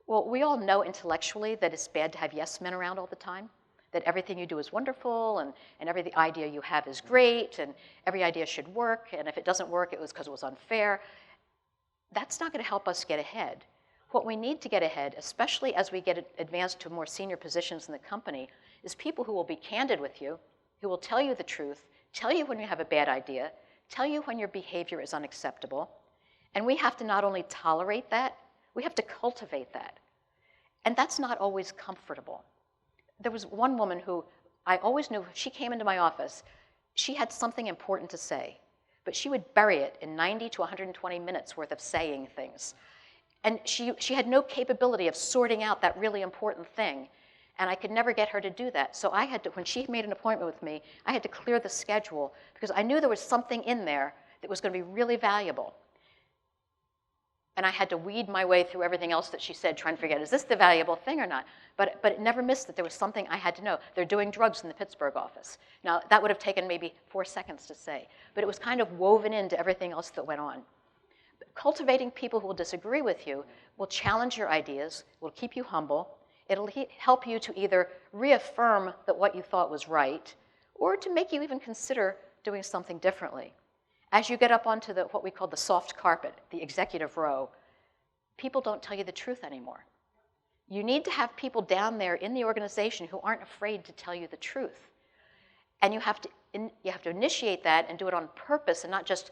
Well, we all know intellectually that it's bad to have yes men around all the time, that everything you do is wonderful and every idea you have is great and every idea should work, and if it doesn't work, it was because it was unfair. That's not going to help us get ahead. What we need to get ahead, especially as we get advanced to more senior positions in the company, is people who will be candid with you, who will tell you the truth, tell you when you have a bad idea, tell you when your behavior is unacceptable. And we have to not only tolerate that, we have to cultivate that. And that's not always comfortable. There was one woman who I always knew, she came into my office, she had something important to say, but she would bury it in 90 to 120 minutes worth of saying things. And she had no capability of sorting out that really important thing. And I could never get her to do that. So I had to, when she made an appointment with me, I had to clear the schedule because I knew there was something in there that was going to be really valuable. And I had to weed my way through everything else that she said, trying to figure out, is this the valuable thing or not? But it never missed that there was something I had to know. They're doing drugs in the Pittsburgh office. Now, that would have taken maybe 4 seconds to say. But it was kind of woven into everything else that went on. Cultivating people who will disagree with you will challenge your ideas, will keep you humble. It'll help you to either reaffirm that what you thought was right, or to make you even consider doing something differently. As you get up onto what we call the soft carpet, the executive row, people don't tell you the truth anymore. You need to have people down there in the organization who aren't afraid to tell you the truth. And you have to initiate that and do it on purpose and not just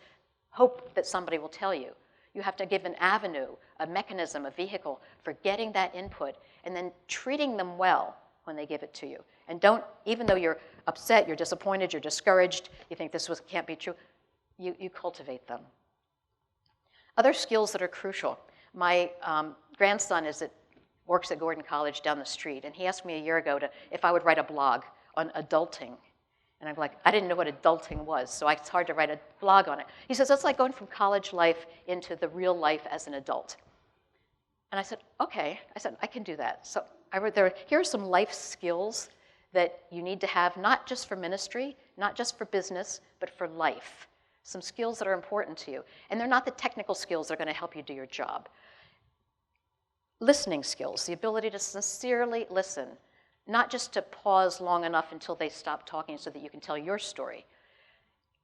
hope that somebody will tell you. You have to give an avenue, a mechanism, a vehicle for getting that input and then treating them well when they give it to you. And don't, even though you're upset, you're disappointed, you're discouraged, you think this can't be true, you cultivate them. Other skills that are crucial. My grandson works at Gordon College down the street, and he asked me a year ago if I would write a blog on adulting. And I'm like, I didn't know what adulting was, so it's hard to write a blog on it. He says, it's like going from college life into the real life as an adult. And I said, okay. I said, I can do that. So I wrote here are some life skills that you need to have, not just for ministry, not just for business, but for life. Some skills that are important to you. And they're not the technical skills that are going to help you do your job. Listening skills, the ability to sincerely listen, not just to pause long enough until they stop talking so that you can tell your story.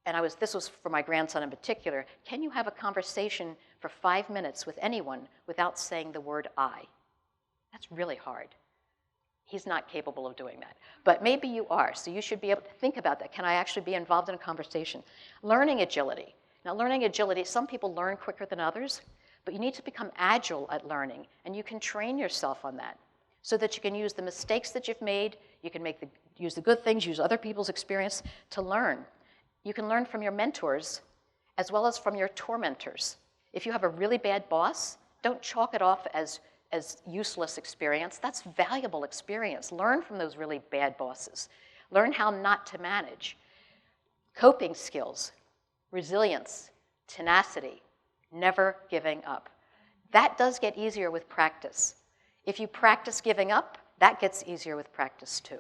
And this was for my grandson in particular. Can you have a conversation for 5 minutes with anyone without saying the word I? That's really hard. He's not capable of doing that. But maybe you are, so you should be able to think about that. Can I actually be involved in a conversation? Learning agility. Now, learning agility, some people learn quicker than others, but you need to become agile at learning, and you can train yourself on that so that you can use the mistakes that you've made, you can use the good things, use other people's experience to learn. You can learn from your mentors as well as from your tormentors. If you have a really bad boss, don't chalk it off as useless experience. That's valuable experience. Learn from those really bad bosses. Learn how not to manage. Coping skills, resilience, tenacity, never giving up. That does get easier with practice. If you practice giving up, that gets easier with practice too.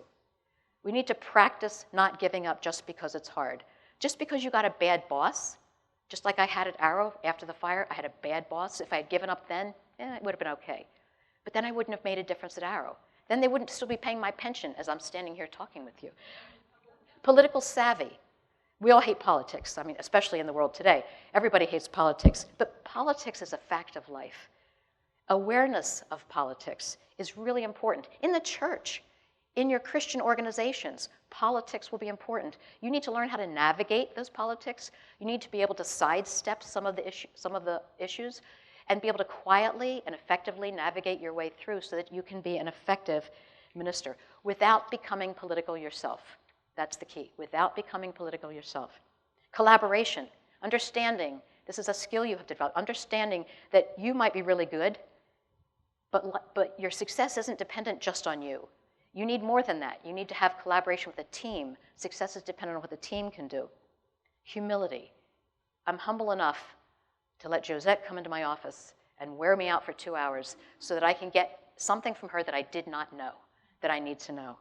We need to practice not giving up just because it's hard. Just because you got a bad boss, just like I had at Arrow after the fire, I had a bad boss. If I had given up then, it would have been okay. But then I wouldn't have made a difference at Arrow. Then they wouldn't still be paying my pension as I'm standing here talking with you. Political savvy. We all hate politics, I mean, especially in the world today. Everybody hates politics, but politics is a fact of life. Awareness of politics is really important. In the church, in your Christian organizations, politics will be important. You need to learn how to navigate those politics. You need to be able to sidestep some of the issues and be able to quietly and effectively navigate your way through so that you can be an effective minister without becoming political yourself. That's the key, without becoming political yourself. Collaboration, understanding, this is a skill you have to develop, understanding that you might be really good, but your success isn't dependent just on you. You need more than that. You need to have collaboration with a team. Success is dependent on what the team can do. Humility. I'm humble enough to let Josette come into my office and wear me out for 2 hours so that I can get something from her that I did not know, that I need to know.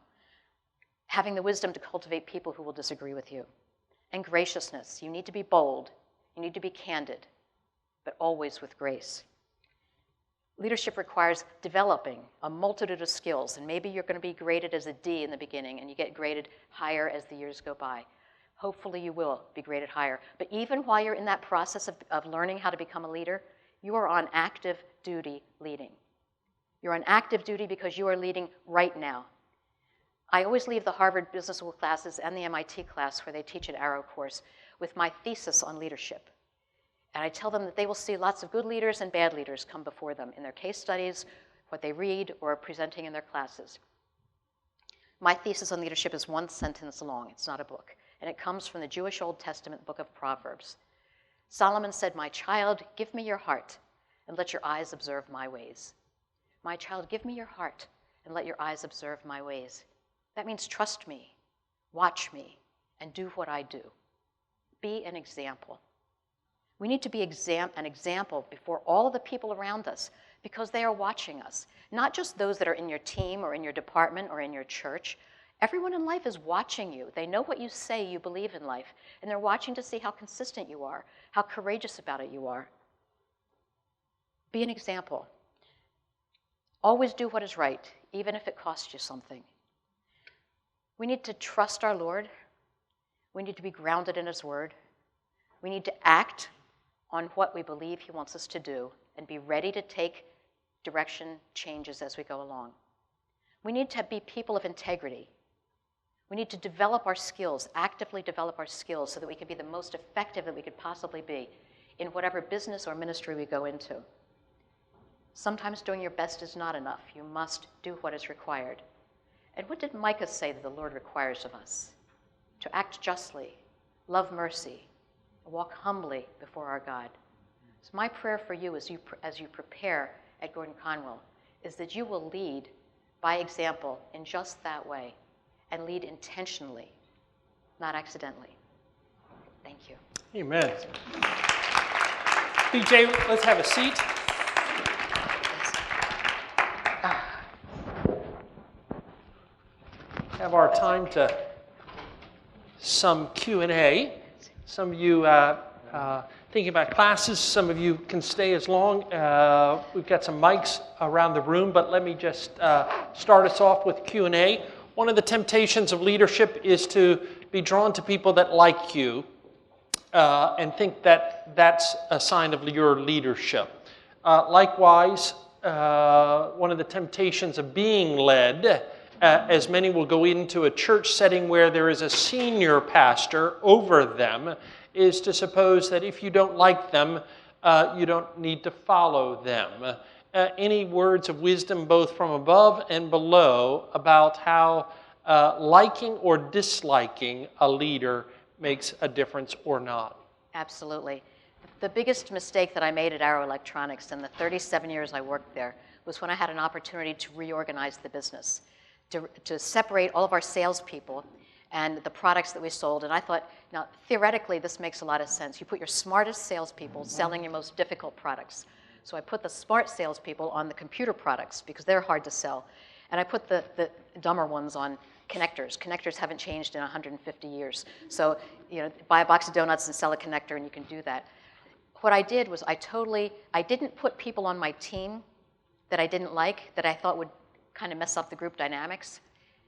Having the wisdom to cultivate people who will disagree with you. And graciousness. You need to be bold. You need to be candid, but always with grace. Leadership requires developing a multitude of skills, and maybe you're going to be graded as a D in the beginning, and you get graded higher as the years go by. Hopefully you will be graded higher. But even while you're in that process of learning how to become a leader, you are on active duty leading. You're on active duty because you are leading right now. I always leave the Harvard Business School classes and the MIT class where they teach an Arrow course with my thesis on leadership. And I tell them that they will see lots of good leaders and bad leaders come before them in their case studies, what they read, or presenting in their classes. My thesis on leadership is 1 sentence long. It's not a book. And it comes from the Jewish Old Testament book of Proverbs. Solomon said, "My child, give me your heart, and let your eyes observe my ways." My child, give me your heart, and let your eyes observe my ways. That means trust me, watch me, and do what I do. Be an example. We need to be an example before all of the people around us because they are watching us. Not just those that are in your team or in your department or in your church. Everyone in life is watching you. They know what you say you believe in life, and they're watching to see how consistent you are, how courageous about it you are. Be an example. Always do what is right, even if it costs you something. We need to trust our Lord. We need to be grounded in His Word. We need to act on what we believe He wants us to do and be ready to take direction changes as we go along. We need to be people of integrity. We need to develop our skills, actively develop our skills so that we can be the most effective that we could possibly be in whatever business or ministry we go into. Sometimes doing your best is not enough. You must do what is required. And what did Micah say that the Lord requires of us? To act justly, love mercy, walk humbly before our God. So my prayer for you as you prepare at Gordon-Conwell is that you will lead by example in just that way and lead intentionally, not accidentally. Thank you. Amen. BJ, let's have a seat. Have our time to some Q&A. Some of you thinking about classes, some of you can stay as long. We've got some mics around the room, but let me just start us off with Q&A. One of the temptations of leadership is to be drawn to people that like you and think that that's a sign of your leadership. Likewise, one of the temptations of being led as many will go into a church setting where there is a senior pastor over them, is to suppose that if you don't like them, you don't need to follow them. Any words of wisdom, both from above and below, about how liking or disliking a leader makes a difference or not? Absolutely. The biggest mistake that I made at Arrow Electronics in the 37 years I worked there was when I had an opportunity to reorganize the business, to separate all of our salespeople and the products that we sold. And I thought, now, theoretically, this makes a lot of sense. You put your smartest salespeople selling your most difficult products. So I put the smart salespeople on the computer products because they're hard to sell. And I put the dumber ones on connectors. Connectors haven't changed in 150 years. So, buy a box of donuts and sell a connector, and you can do that. What I did was I didn't put people on my team that I didn't like, that I thought would kind of mess up the group dynamics.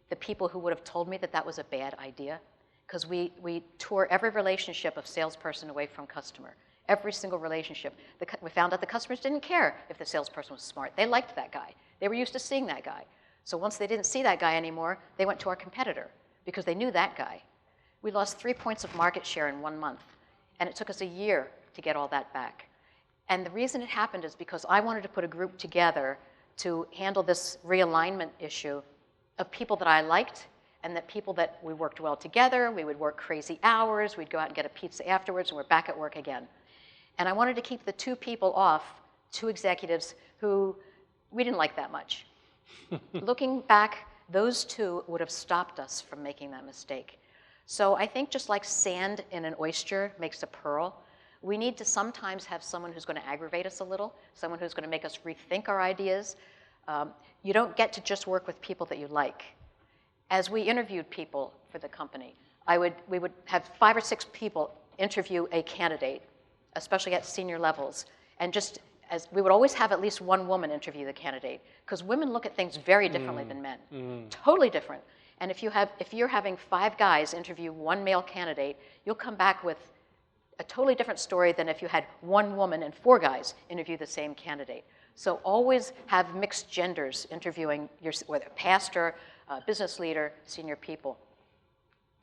The people who would have told me that that was a bad idea. Because we tore every relationship of salesperson away from customer. Every single relationship. We found out the customers didn't care if the salesperson was smart. They liked that guy. They were used to seeing that guy. So once they didn't see that guy anymore, they went to our competitor because they knew that guy. We lost 3 points of market share in 1 month. And it took us a year to get all that back. And the reason it happened is because I wanted to put a group together to handle this realignment issue of people that I liked and that people that we worked well together. We would work crazy hours. We'd go out and get a pizza afterwards, and we're back at work again. And I wanted to keep the 2 people off, 2 executives who we didn't like that much. Looking back, those 2 would have stopped us from making that mistake. So I think just like sand in an oyster makes a pearl, we need to sometimes have someone who's going to aggravate us a little, someone who's going to make us rethink our ideas. You don't get to just work with people that you like. As we interviewed people for the company, we would have 5 or 6 people interview a candidate, especially at senior levels. And as we would always have at least 1 woman interview the candidate, because women look at things very differently than men, totally different. And if you're having 5 guys interview 1 male candidate, you'll come back with a totally different story than if you had 1 woman and 4 guys interview the same candidate. So always have mixed genders interviewing whether pastor, business leader, senior people.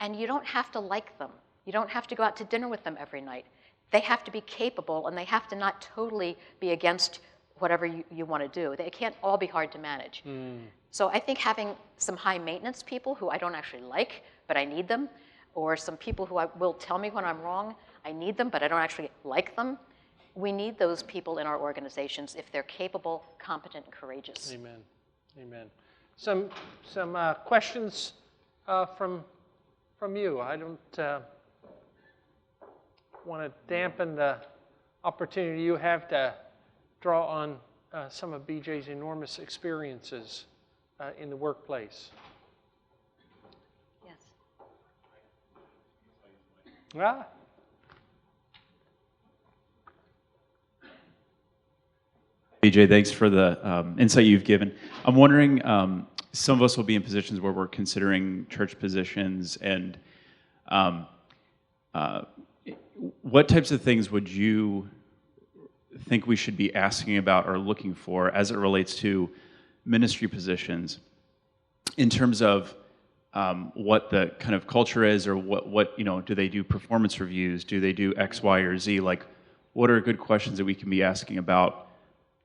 And you don't have to like them. You don't have to go out to dinner with them every night. They have to be capable, and they have to not totally be against whatever you want to do. They can't all be hard to manage. So I think having some high maintenance people who I don't actually like, but I need them, or some people who will tell me when I'm wrong, I need them, but I don't actually like them. We need those people in our organizations if they're capable, competent, and courageous. Amen. Amen. Some questions from you. I don't want to dampen the opportunity you have to draw on some of BJ's enormous experiences in the workplace. Yes. Ah. BJ, thanks for the insight you've given. I'm wondering, some of us will be in positions where we're considering church positions, and what types of things would you think we should be asking about or looking for as it relates to ministry positions in terms of what the kind of culture is, or what do they do performance reviews? Do they do X, Y, or Z? Like, what are good questions that we can be asking about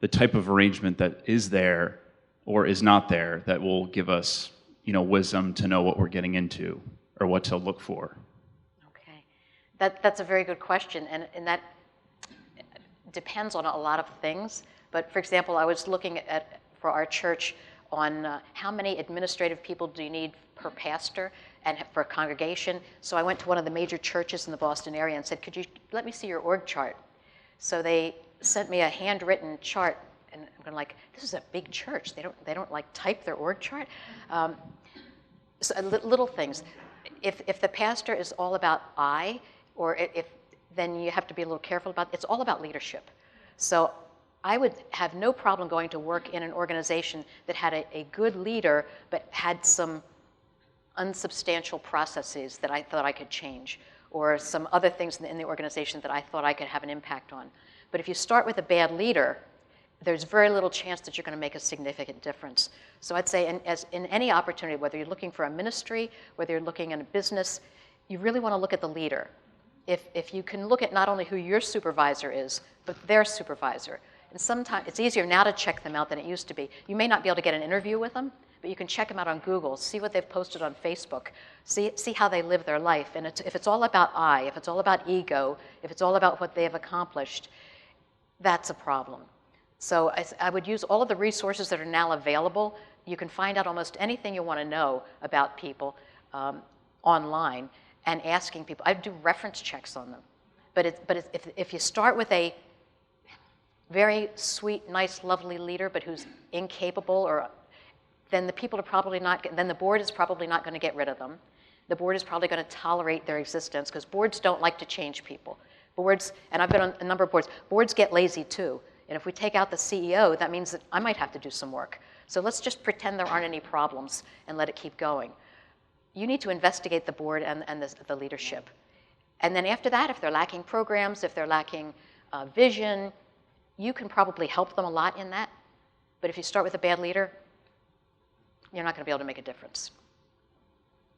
the type of arrangement that is there or is not there that will give us, wisdom to know what we're getting into or what to look for? Okay. That's a very good question, and that depends on a lot of things. But for example, I was looking at, for our church, on how many administrative people do you need per pastor and for a congregation. So I went to one of the major churches in the Boston area and said, could you let me see your org chart? So they sent me a handwritten chart, and I'm going like, this is a big church. They don't like type their org chart. So little things. If the pastor is all about then you have to be a little careful about it. It's all about leadership. So I would have no problem going to work in an organization that had a good leader, but had some unsubstantial processes that I thought I could change, or some other things in the organization that I thought I could have an impact on. But if you start with a bad leader, there's very little chance that you're going to make a significant difference. So I'd say as in any opportunity, whether you're looking for a ministry, whether you're looking in a business, you really want to look at the leader. If you can look at not only who your supervisor is, but their supervisor. And sometimes it's easier now to check them out than it used to be. You may not be able to get an interview with them, but you can check them out on Google, see what they've posted on Facebook, see how they live their life. And if it's all about I, if it's all about ego, if it's all about what they have accomplished, that's a problem. So I would use all of the resources that are now available. You can find out almost anything you want to know about people online and asking people. I do reference checks on them. But if you start with a very sweet, nice, lovely leader, but who's incapable, then the people are probably not. Then the board is probably not going to get rid of them. The board is probably going to tolerate their existence because boards don't like to change people. Boards, and I've been on a number of boards. Boards get lazy too. And if we take out the CEO, that means that I might have to do some work. So let's just pretend there aren't any problems and let it keep going. You need to investigate the board and the leadership. And then after that, if they're lacking programs, if they're lacking vision, you can probably help them a lot in that. But if you start with a bad leader, you're not going to be able to make a difference.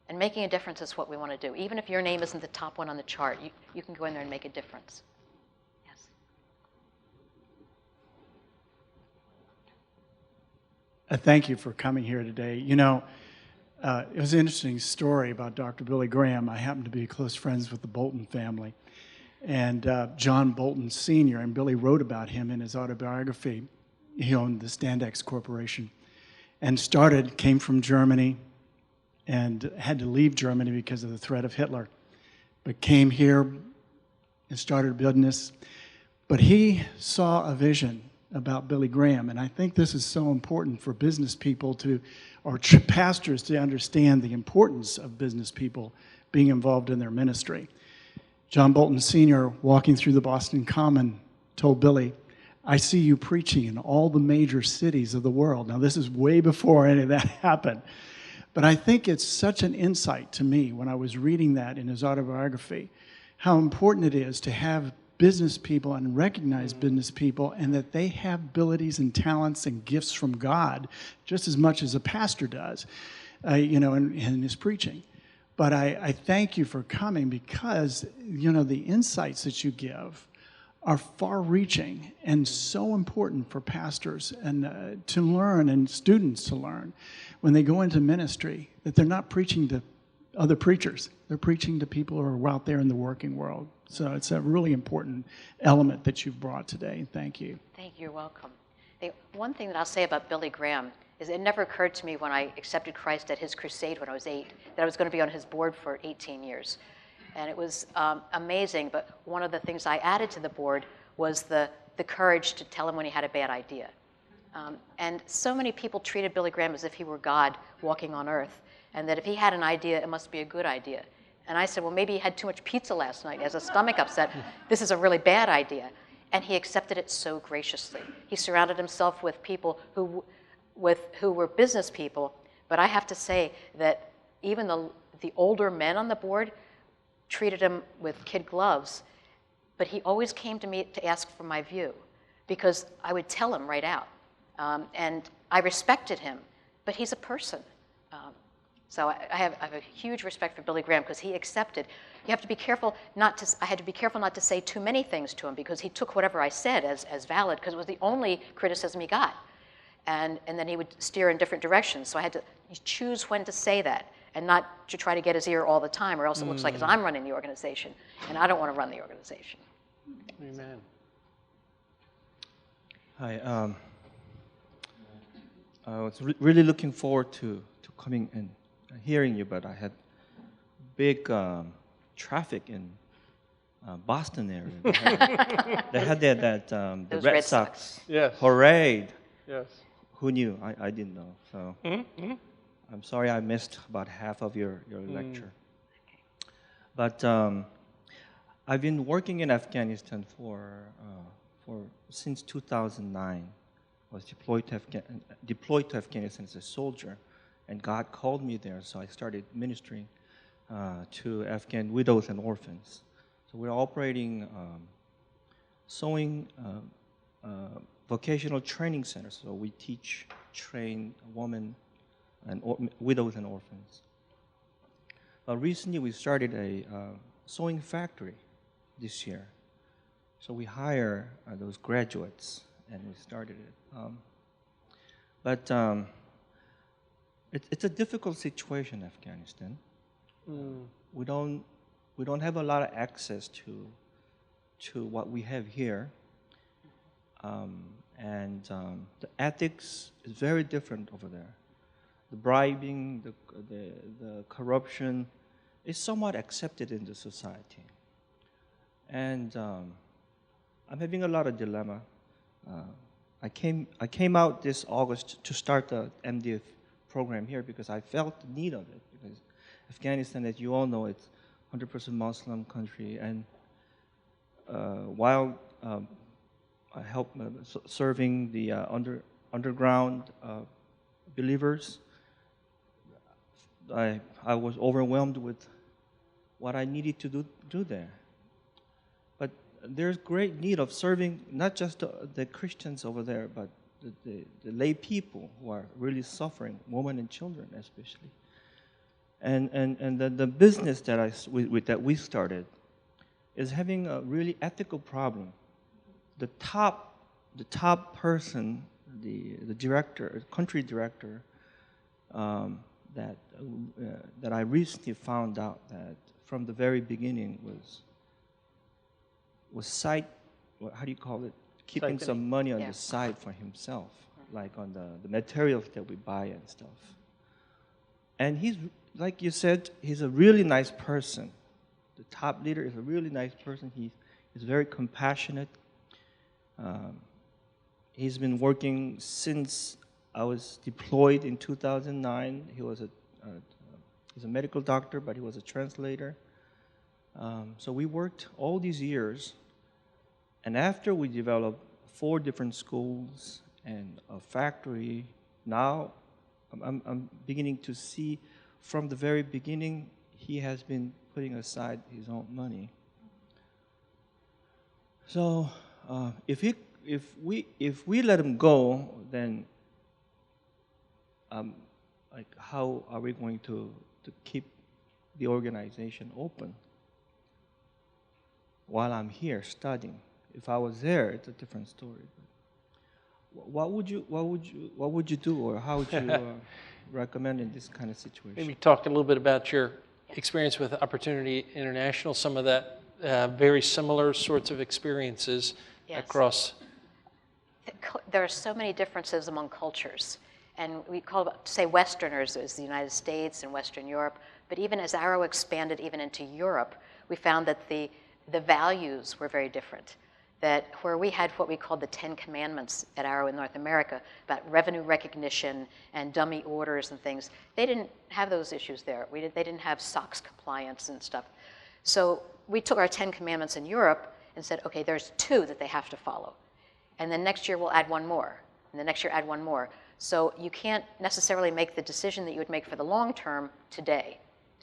And making a difference is what we want to do. Even if your name isn't the top one on the chart, you can go in there and make a difference. Yes. Thank you for coming here today. You know, it was an interesting story about Dr. Billy Graham. I happen to be close friends with the Bolton family. And John Bolton Sr., and Billy wrote about him in his autobiography. He owned the Standex Corporation and came from Germany and had to leave Germany because of the threat of Hitler, but came here and started a business. But he saw a vision about Billy Graham, and I think this is so important for business people or pastors to understand the importance of business people being involved in their ministry. John Bolton Sr., walking through the Boston Common, told Billy, "I see you preaching in all the major cities of the world." Now, this is way before any of that happened. But I think it's such an insight to me when I was reading that in his autobiography, how important it is to have business people and recognize business people and that they have abilities and talents and gifts from God just as much as a pastor does, in his preaching. But I thank you for coming because, the insights that you give are far-reaching and so important for pastors and to learn and students to learn when they go into ministry, that they're not preaching to other preachers. They're preaching to people who are out there in the working world. So it's a really important element that you've brought today. Thank you. Thank you. You're welcome. The one thing that I'll say about Billy Graham is it never occurred to me when I accepted Christ at his crusade when I was 8 that I was going to be on his board for 18 years. And it was amazing, but one of the things I added to the board was the courage to tell him when he had a bad idea. And so many people treated Billy Graham as if he were God walking on earth, and that if he had an idea, it must be a good idea. And I said, well, maybe he had too much pizza last night, he has a stomach upset. This is a really bad idea. And he accepted it so graciously. He surrounded himself with people who were business people, but I have to say that even the older men on the board treated him with kid gloves, but he always came to me to ask for my view because I would tell him right out. And I respected him, but he's a person. So I have a huge respect for Billy Graham because he accepted. You have to be careful I had to be careful not to say too many things to him because he took whatever I said as valid because it was the only criticism he got. And then he would steer in different directions. So I had to choose when to say that and not to try to get his ear all the time, or else it looks like I'm running the organization, and I don't want to run the organization. Amen. Hi. I was really looking forward to coming and hearing you, but I had big traffic in Boston area. They had the Those Red Sox Yes. parade. Yes. Who knew? I didn't know. So I'm sorry I missed about half of your lecture. But I've been working in Afghanistan since 2009. I was deployed to Afghanistan as a soldier, and God called me there, so I started ministering to Afghan widows and orphans. So we're operating sewing vocational training center. So we train women and widows and orphans. Recently, we started a sewing factory this year. So we hire those graduates, and we started it. It's a difficult situation in Afghanistan. We don't have a lot of access to what we have here, and the ethics is very different over there. The bribing, the corruption is somewhat accepted in the society, and I'm having a lot of dilemma. I came out this August to start the MDF program here because I felt the need of it. Because Afghanistan, as you all know, it's 100% Muslim country, and while I help serving the underground believers, I was overwhelmed with what I needed to do there. But there's great need of serving not just the Christians over there, but the lay people who are really suffering, women and children especially. And the business that we started is having a really ethical problem. The top person, the director, country director, that I recently found out that from the very beginning was how do you call it? Keeping some money on the side for himself, like on the materials that we buy and stuff. And he's, like you said, he's a really nice person. The top leader is a really nice person. He's very compassionate. He's been working since I was deployed in 2009. He's a medical doctor, but he was a translator. So we worked all these years, and after we developed 4 different schools and a factory, now I'm beginning to see from the very beginning he has been putting aside his own money. So if we let him go, then like how are we going to keep the organization open while I'm here studying? If I was there, it's a different story. But what would you do, or how would you recommend in this kind of situation? Maybe talk a little bit about your experience with Opportunity International, some of that very similar sorts of experiences across. There are so many differences among cultures. And we say Westerners as the United States and Western Europe, but even as Arrow expanded even into Europe, we found that the values were very different. That where we had what we called the 10 Commandments at Arrow in North America about revenue recognition and dummy orders and things, they didn't have those issues there. They didn't have SOX compliance and stuff. So we took our 10 Commandments in Europe and said, okay, there's 2 that they have to follow. And then next year we'll add 1 more. And the next year add 1 more. So you can't necessarily make the decision that you would make for the long term today.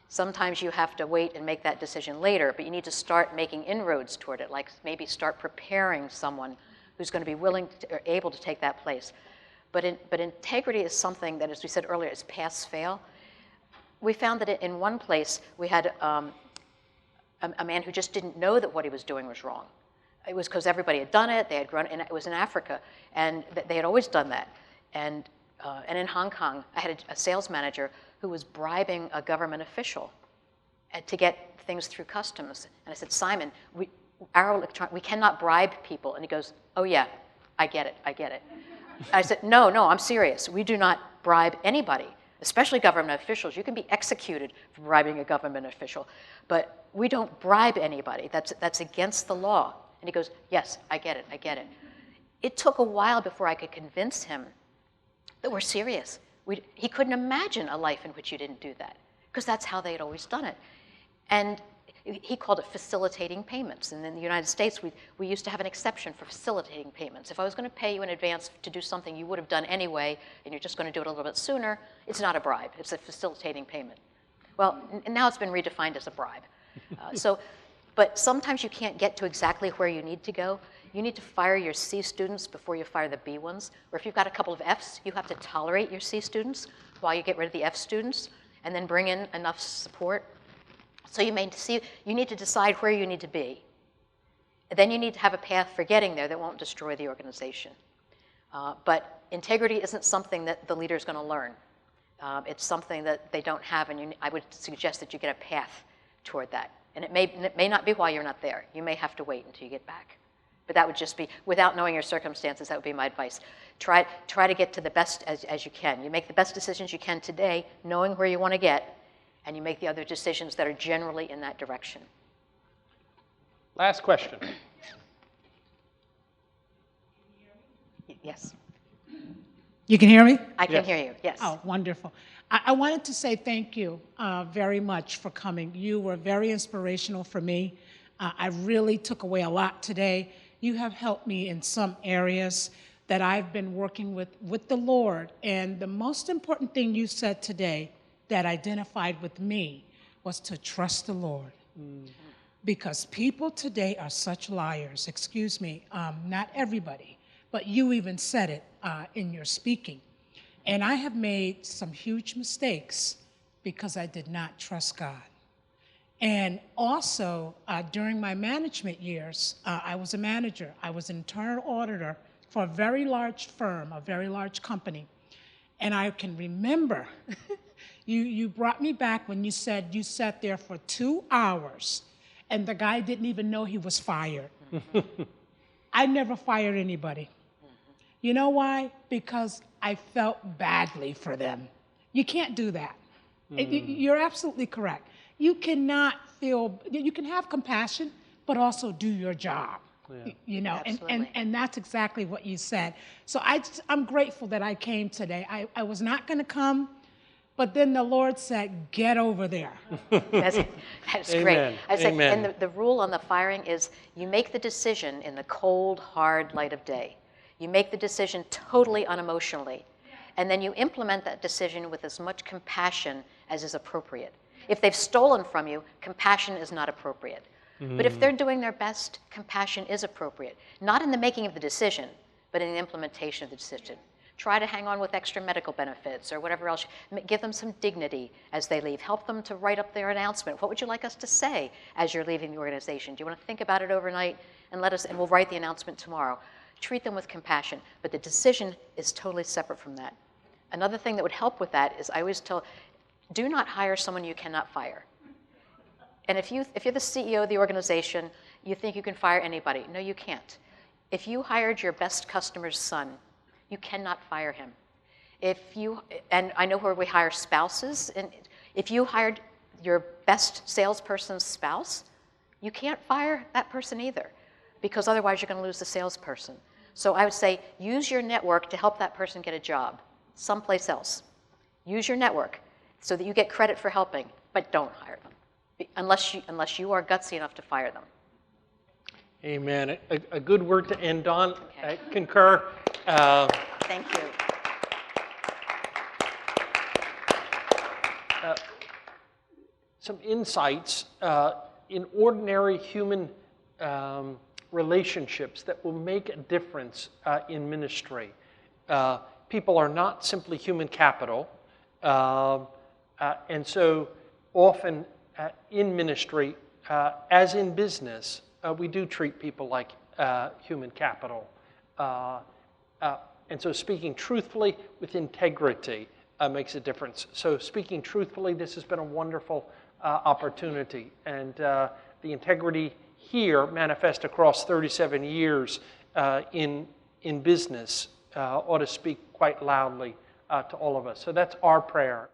Sometimes you have to wait and make that decision later, but you need to start making inroads toward it, like maybe start preparing someone who's going to be willing or able to take that place. But integrity is something that, as we said earlier, is pass-fail. We found that in one place we had a man who just didn't know that what he was doing was wrong. It was because everybody had done it, they had grown, and it was in Africa, and they had always done that. And in Hong Kong, I had a sales manager who was bribing a government official to get things through customs. And I said, Simon, we cannot bribe people. And he goes, oh yeah, I get it. I said, no, I'm serious. We do not bribe anybody, especially government officials. You can be executed for bribing a government official, but we don't bribe anybody. That's against the law. And he goes, yes, I get it. It took a while before I could convince him that we're serious. He couldn't imagine a life in which you didn't do that, because that's how they had always done it. And he called it facilitating payments. And in the United States, we used to have an exception for facilitating payments. If I was going to pay you in advance to do something you would have done anyway, and you're just going to do it a little bit sooner, it's not a bribe. It's a facilitating payment. Well, now it's been redefined as a bribe. So But sometimes you can't get to exactly where you need to go. You need to fire your C students before you fire the B ones. Or if you've got a couple of Fs, you have to tolerate your C students while you get rid of the F students, and then bring in enough support. So you need to decide where you need to be. Then you need to have a path for getting there that won't destroy the organization. But integrity isn't something that the leader is going to learn. It's something that they don't have, and I would suggest that you get a path toward that. And it may not be while you're not there. You may have to wait until you get back. But that would just be, without knowing your circumstances, that would be my advice. Try to get to the best as you can. You make the best decisions you can today, knowing where you want to get, and you make the other decisions that are generally in that direction. Last question. Yes. You can hear me? I can Yes. hear you, yes. Oh, wonderful. I wanted to say thank you very much for coming. You were very inspirational for me. I really took away a lot today. You have helped me in some areas that I've been working with the Lord. And the most important thing you said today that identified with me was to trust the Lord. Because people today are such liars. Excuse me, not everybody, but you even said it in your speaking. And I have made some huge mistakes because I did not trust God. And also, during my management years, I was a manager. I was an internal auditor for a very large firm, a very large company. And I can remember, you brought me back when you said you sat there for 2 hours, and the guy didn't even know he was fired. I never fired anybody. You know why? Because I felt badly for them. You can't do that. You're absolutely correct. You cannot you can have compassion, but also do your job. Yeah. You know, and that's exactly what you said. So I'm grateful that I came today. I was not going to come, but then the Lord said, get over there. That's great. I say, Amen. and the rule on the firing is you make the decision in the cold, hard light of day. You make the decision totally unemotionally, and then you implement that decision with as much compassion as is appropriate. If they've stolen from you, compassion is not appropriate. But if they're doing their best, compassion is appropriate. Not in the making of the decision, but in the implementation of the decision. Try to hang on with extra medical benefits or whatever else. Give them some dignity as they leave. Help them to write up their announcement. What would you like us to say as you're leaving the organization? Do you want to think about it overnight and we'll write the announcement tomorrow. Treat them with compassion, but the decision is totally separate from that. Another thing that would help with that is I always tell, do not hire someone you cannot fire. And if you're the CEO of the organization, you think you can fire anybody. No, you can't. If you hired your best customer's son, you cannot fire him. And I know where we hire spouses, and if you hired your best salesperson's spouse, you can't fire that person either, because otherwise you're going to lose the salesperson. So I would say use your network to help that person get a job someplace else. Use your network so that you get credit for helping, but don't hire them, unless you are gutsy enough to fire them. Amen. A good word to end on. Okay. I concur. Thank you. Some insights in ordinary human relationships that will make a difference in ministry. People are not simply human capital, and so often in ministry, as in business, we do treat people like human capital. And so speaking truthfully with integrity makes a difference. So speaking truthfully, this has been a wonderful opportunity. And the integrity here manifest across 37 years in business ought to speak quite loudly to all of us. So that's our prayer.